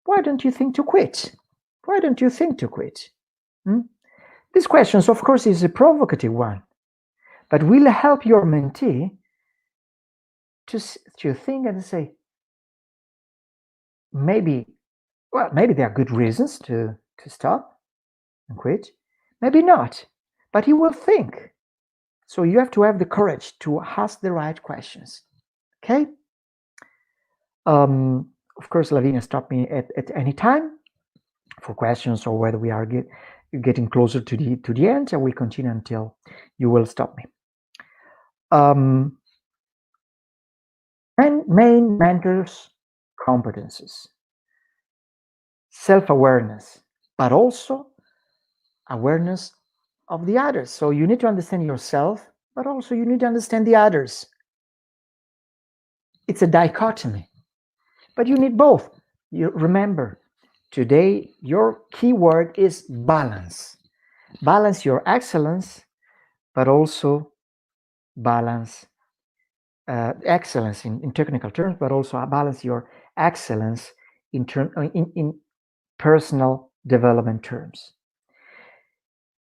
Why don't you think to quit? Why don't you think to quit? This question, of course, is a provocative one, but will help your mentee to think and say, maybe there are good reasons to stop and quit. Maybe not, but he will think. So you have to have the courage to ask the right questions. Okay? Of course, Lavinia, stop me at any time for questions or whether we are getting closer to the end. I will continue until you will stop me. Main mentors' competences: self-awareness, but also awareness of the others. So you need to understand yourself, but also you need to understand the others. It's a dichotomy, but you need both. You remember, today your keyword is balance. Balance your excellence, but also balance excellence in technical terms, but also balance your excellence in personal development terms.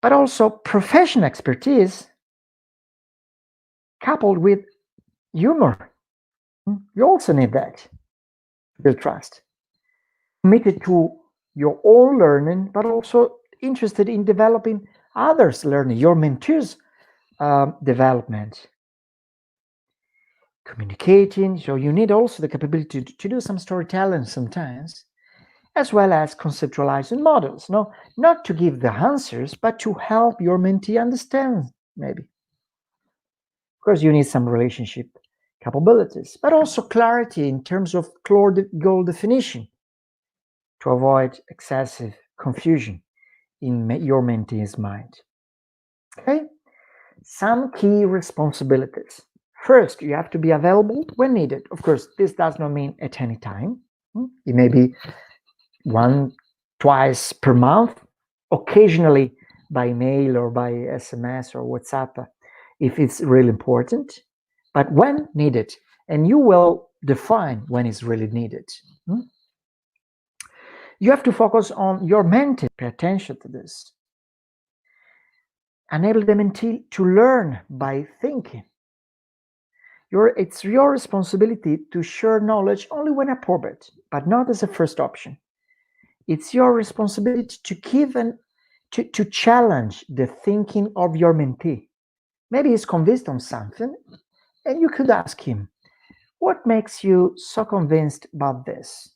But also professional expertise coupled with humor. You also need that to build trust. Committed to your own learning, but also interested in developing others' learning, your mentee's development. Communicating, so you need also the capability to do some storytelling sometimes, as well as conceptualizing models. No, not to give the answers, but to help your mentee understand, maybe. Of course, you need some relationship capabilities, but also clarity in terms of goal definition to avoid excessive confusion in your mentee's mind. Okay? Some key responsibilities. First, you have to be available when needed. Of course, this does not mean at any time. It may be twice per month, occasionally by mail or by SMS or WhatsApp, if it's really important, but when needed. And you will define when it's really needed. You have to focus on your mentee. Pay attention to this. Enable the mentee to learn by thinking. It's your responsibility to share knowledge only when appropriate, but not as a first option. It's your responsibility to give and to challenge the thinking of your mentee. Maybe he's convinced on something, and you could ask him, what makes you so convinced about this?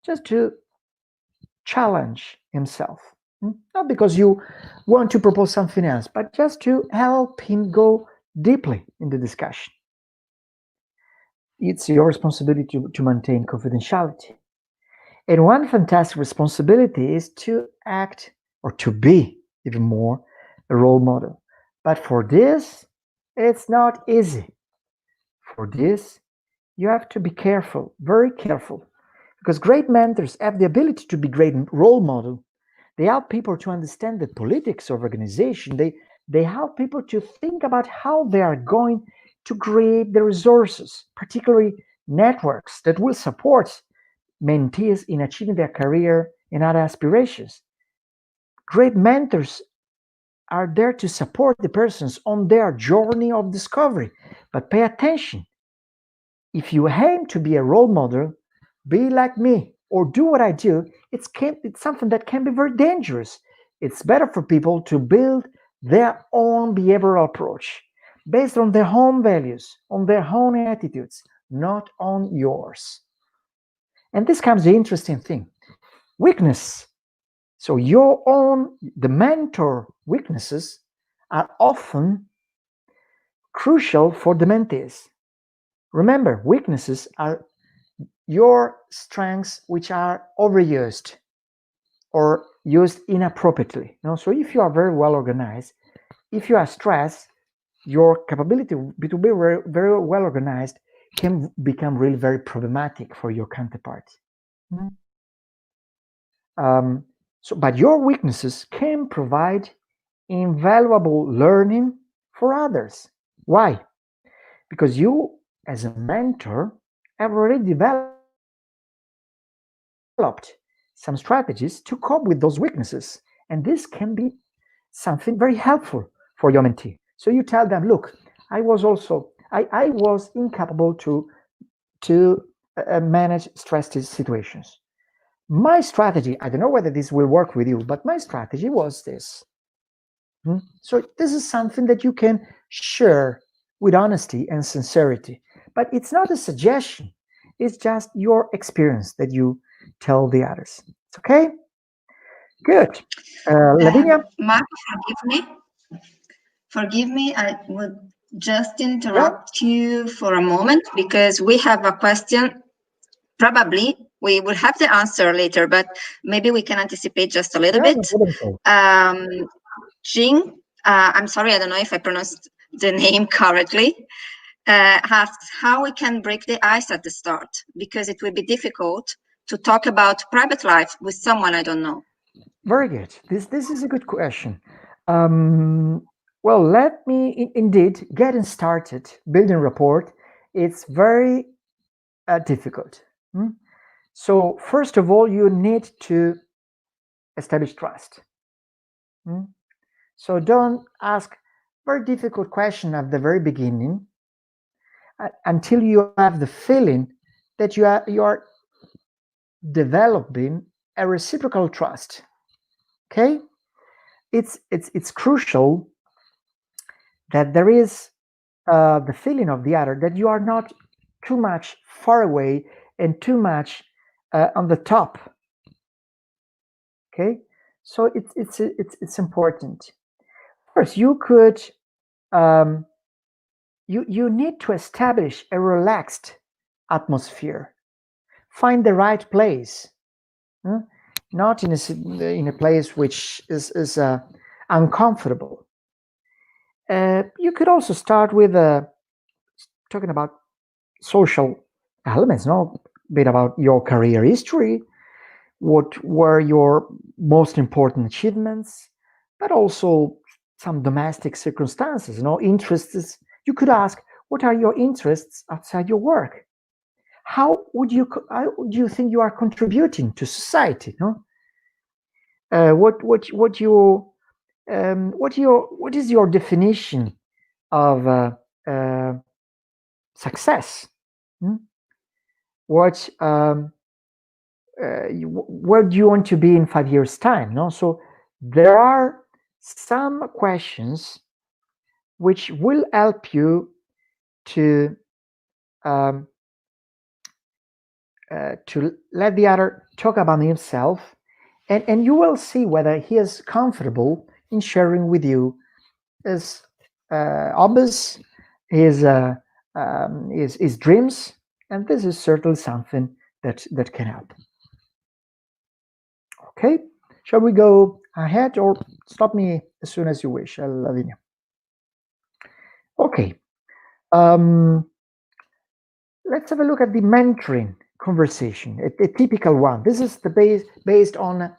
Just to challenge himself. Not because you want to propose something else, but just to help him go deeply in the discussion. It's your responsibility to maintain confidentiality. And one fantastic responsibility is to act, or to be even more, a role model. But for this, it's not easy. For this, you have to be careful, very careful, because great mentors have the ability to be great role model. They help people to understand the politics of organization. They help people to think about how they are going to create the resources, particularly networks that will support mentees in achieving their career and other aspirations. Great mentors are there to support the persons on their journey of discovery. But pay attention. If you aim to be a role model, be like me, or do what I do, it's something that can be very dangerous. It's better for people to build their own behavioral approach based on their own values, on their own attitudes, not on yours. And this comes the interesting thing. Weakness. So the mentor weaknesses are often crucial for the mentees. Remember, weaknesses are your strengths which are overused or used inappropriately. So if you are very well organized, if you are stressed, your capability to be very, very well organized can become really very problematic for your counterpart. But your weaknesses can provide invaluable learning for others. Why? Because you, as a mentor, have already developed some strategies to cope with those weaknesses. And this can be something very helpful for your mentee. So you tell them, look, I was incapable to manage stressed situations. My strategy, I don't know whether this will work with you, but my strategy was this. So this is something that you can share with honesty and sincerity. But it's not a suggestion. It's just your experience that you tell the others. It's okay? Good. Lavinia? Marco, forgive me. I would just interrupt you for a moment because we have a question. Probably we will have the answer later, but maybe we can anticipate just a little bit. Jing, I'm sorry, I don't know if I pronounced the name correctly, asks how we can break the ice at the start, because it will be difficult to talk about private life with someone I don't know. Very good. This is a good question. Well, let me indeed getting started building rapport. It's very difficult. So first of all, you need to establish trust. So don't ask very difficult question at the very beginning until you have the feeling that you are developing a reciprocal trust. Okay, it's crucial that there is the feeling of the other that you are not too much far away and too much on the top. Okay, so it's important. First, you could you need to establish a relaxed atmosphere. Find the right place, not in a place which is uncomfortable. You could also start with talking about social elements, a bit about your career history, what were your most important achievements, but also some domestic circumstances, interests. You could ask, what are your interests outside your work? How do you think you are contributing to society? What is your definition of success? Where do you want to be in 5 years' time? So there are some questions which will help you to let the other talk about himself, and you will see whether he is comfortable in sharing with you his hobbies, his dreams, and this is certainly something that can help. Okay, shall we go ahead or stop me as soon as you wish, Lavinia? Okay, let's have a look at the mentoring conversation, a typical one. This is based on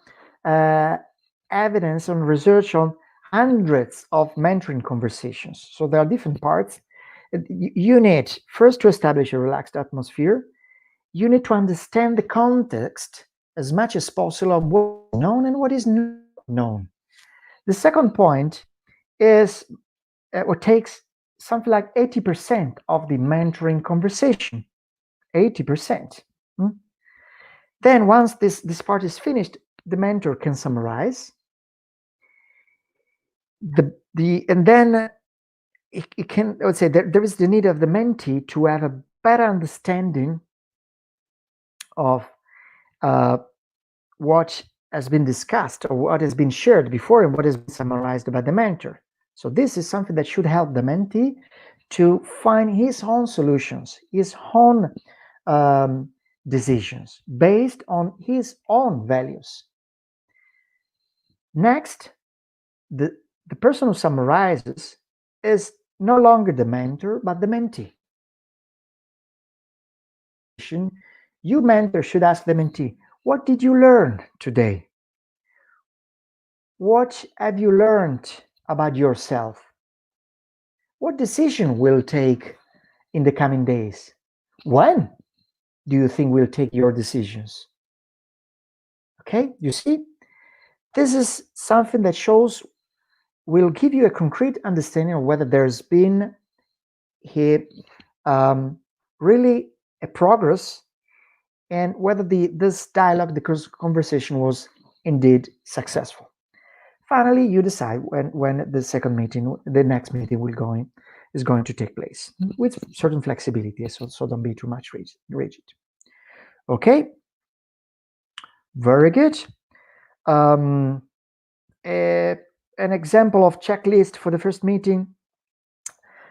evidence, on research on hundreds of mentoring conversations. So there are different parts. You need first to establish a relaxed atmosphere. You need to understand the context as much as possible of what is known and what is not known. The second point is what takes something like 80% of the mentoring conversation. 80%. Then once this part is finished, the mentor can summarize. And then it can, I would say, there is the need of the mentee to have a better understanding of what has been discussed or what has been shared before and what has been summarized by the mentor. So this is something that should help the mentee to find his own solutions, his own decisions based on his own values. Next, the person who summarizes is no longer the mentor, but the mentee. You, mentor, should ask the mentee, what did you learn today? What have you learned about yourself? What decision will take in the coming days? When do you think will take your decisions? Okay, you see, this is something that will give you a concrete understanding of whether there's been really a progress, and whether this dialogue, the conversation, was indeed successful. Finally, you decide when the next meeting is going to take place, with certain flexibility, so don't be too much rigid. Okay, very good. An example of checklist for the first meeting,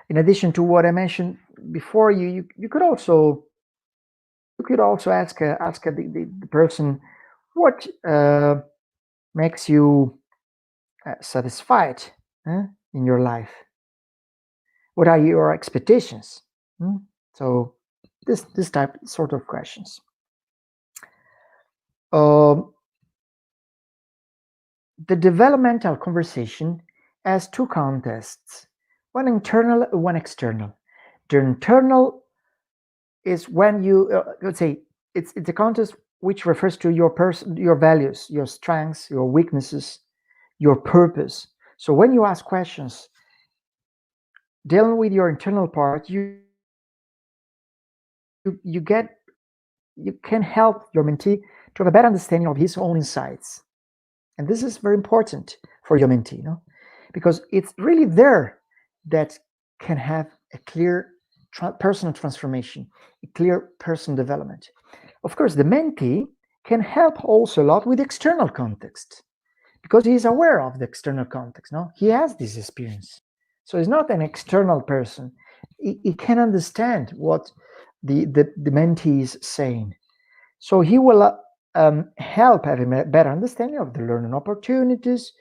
in addition to what I mentioned before, you could also ask the person what makes you satisfied in your life. What are your expectations? So this sort of questions. The developmental conversation has two contexts, one internal and one external. The internal is when you let's say it's a context which refers to your values, your strengths, your weaknesses, your purpose. So when you ask questions dealing with your internal part, you can help your mentee to have a better understanding of his own insights. And this is very important for your mentee, because it's really there that can have a clear personal transformation, a clear personal development. Of course, the mentee can help also a lot with external context, because he's aware of the external context. He has this experience, so he's not an external person. He can understand what the mentee is saying, so he will help having a better understanding of the learning opportunities,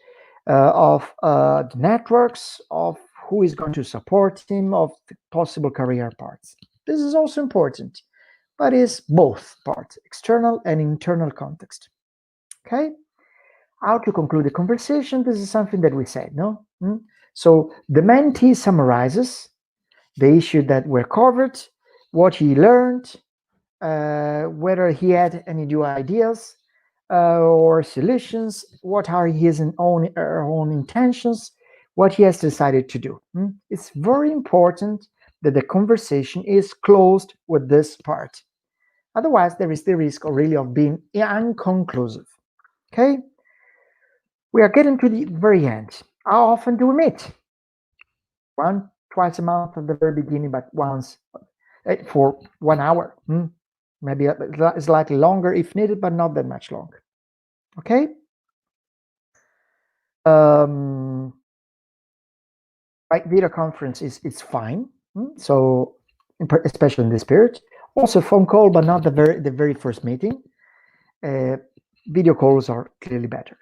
of the networks, of who is going to support him, of the possible career paths. This is also important, but is both parts, external and internal context. Okay, how to conclude the conversation? This is something that we said, So the mentee summarizes the issue that were covered, what he learned, whether he had any new ideas or solutions, what are his own intentions, what he has decided to do. It's very important that the conversation is closed with this part. Otherwise, there is the risk really of being inconclusive. Okay? We are getting to the very end. How often do we meet? Twice a month at the very beginning, but once for 1 hour. Maybe slightly longer if needed, but not that much longer. Okay. Video conference is fine. So especially in this period. Also phone call, but not the very first meeting. Video calls are clearly better.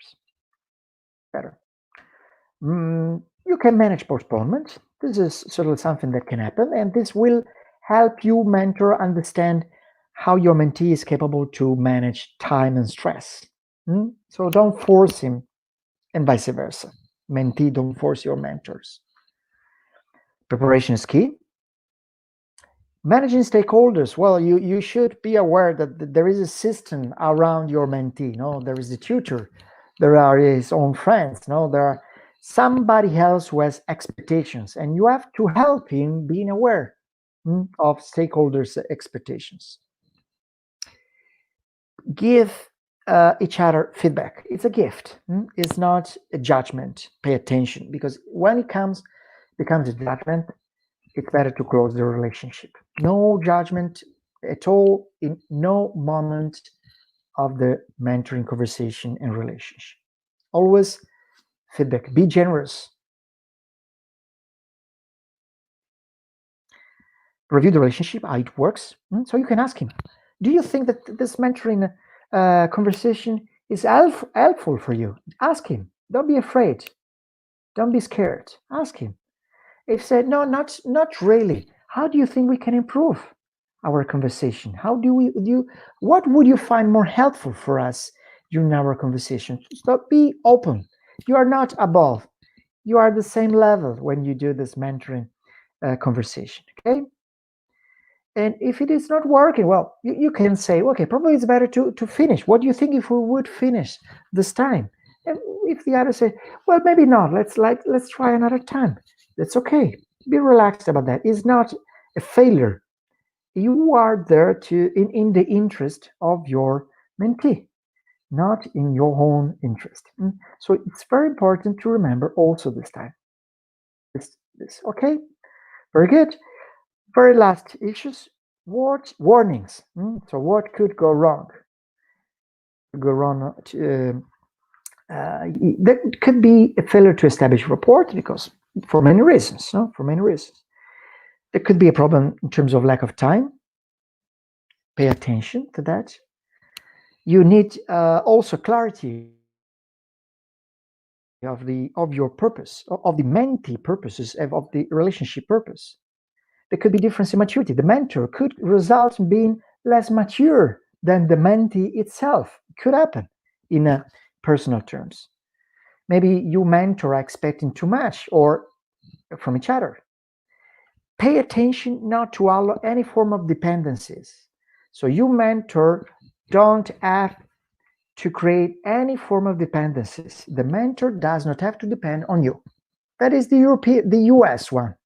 You can manage postponement. This is certainly something that can happen, and this will help you, mentor, understand how your mentee is capable to manage time and stress. So don't force him, and vice versa. Mentee, don't force your mentors. Preparation is key. Managing stakeholders. Well, you should be aware that there is a system around your mentee. There is the tutor. There are his own friends. There are somebody else who has expectations, and you have to help him being aware of stakeholders' expectations. Give each other feedback. It's a gift. It's not a judgment. Pay attention, because when it becomes a judgment, it's better to close the relationship. No judgment at all in no moment of the mentoring conversation and relationship. Always feedback. Be generous. review the relationship, how it works. So you can ask him, do you think that this mentoring conversation is helpful for you? Ask him. Don't be afraid. Don't be scared. Ask him. If he said, no, not really, how do you think we can improve our conversation? What would you find more helpful for us during our conversation? So be open. You are not above. You are the same level when you do this mentoring conversation, okay? And if it is not working, well, you can say, okay, probably it's better to finish. What do you think if we would finish this time? And if the other say, well, maybe not, let's try another time. That's okay. Be relaxed about that. It's not a failure. You are there in the interest of your mentee, not in your own interest. So it's very important to remember also this time. This okay? Very good. Very last issues, warnings. So what could go wrong? There could be a failure to establish a report because for many reasons. There could be a problem in terms of lack of time. Pay attention to that. You need also clarity of your purpose, of the mentee purposes, of the relationship purpose. There could be difference in maturity. The mentor could result in being less mature than the mentee itself. It could happen in personal terms. Maybe you mentor are expecting too much or from each other. Pay attention not to allow any form of dependencies. So you mentor don't have to create any form of dependencies. The mentor does not have to depend on you. That is the US one.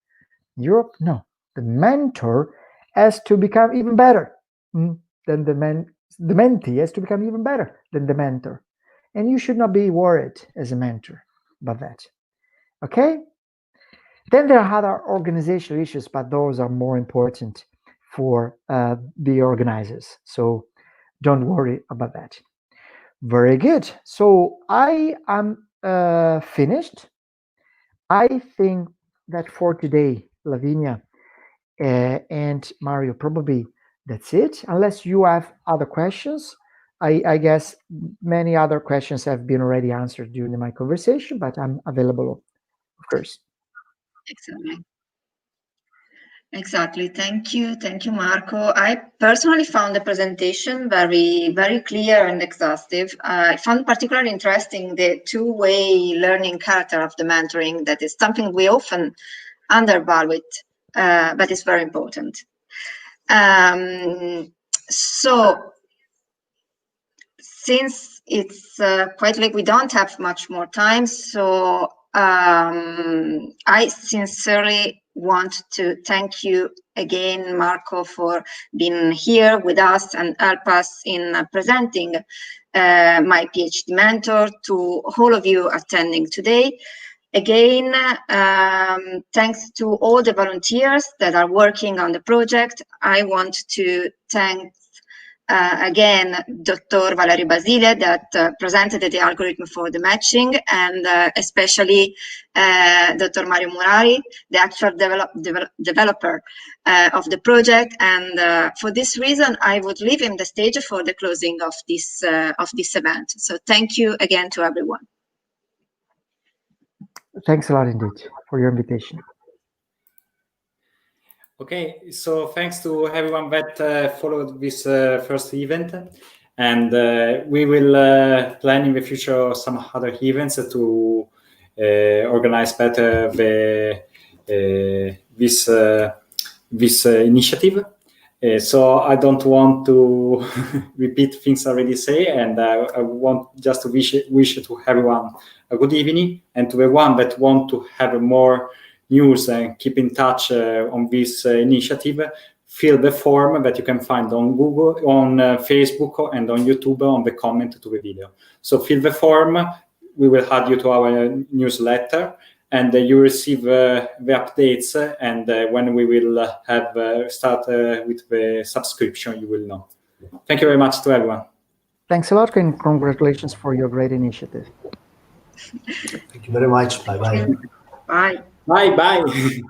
Europe, no. The mentor has to become even better than the mentee has to become even better than the mentor. And you should not be worried as a mentor about that. Okay? Then there are other organizational issues, but those are more important for the organizers. So don't worry about that. Very good. So I am finished. I think that for today, Lavinia and Mario, probably that's it. Unless you have other questions. I guess many other questions have been already answered during my conversation, but I'm available, of course. Exactly. Thank you, Marco. I personally found the presentation very, very clear and exhaustive. I found particularly interesting the two-way learning character of the mentoring. That is something we often undervalue, but it's very important. So, since it's quite late, we don't have much more time. So I sincerely want to thank you again, Marco, for being here with us and help us in presenting my PhD mentor to all of you attending today. Again, thanks to all the volunteers that are working on the project. I want to thank again, Dr. Valerio Basile that presented the algorithm for the matching, and especially Dr. Mario Murari, the actual developer of the project. And for this reason, I would leave him the stage for the closing of this event. So thank you again to everyone. Thanks a lot indeed for your invitation. Okay, so thanks to everyone that followed this first event, and we will plan in the future some other events to organize better this initiative. So I don't want to repeat things already said, and I want just to wish to everyone a good evening, and to the one that want to have more news and keep in touch on this initiative, fill the form that you can find on Google, on Facebook, and on YouTube on the comment to the video. So fill the form, we will add you to our newsletter, and you receive the updates, and when we will have start with the subscription, you will know. Thank you very much to everyone. Thanks a lot, and congratulations for your great initiative. Thank you very much. Bye-bye. Bye. Bye.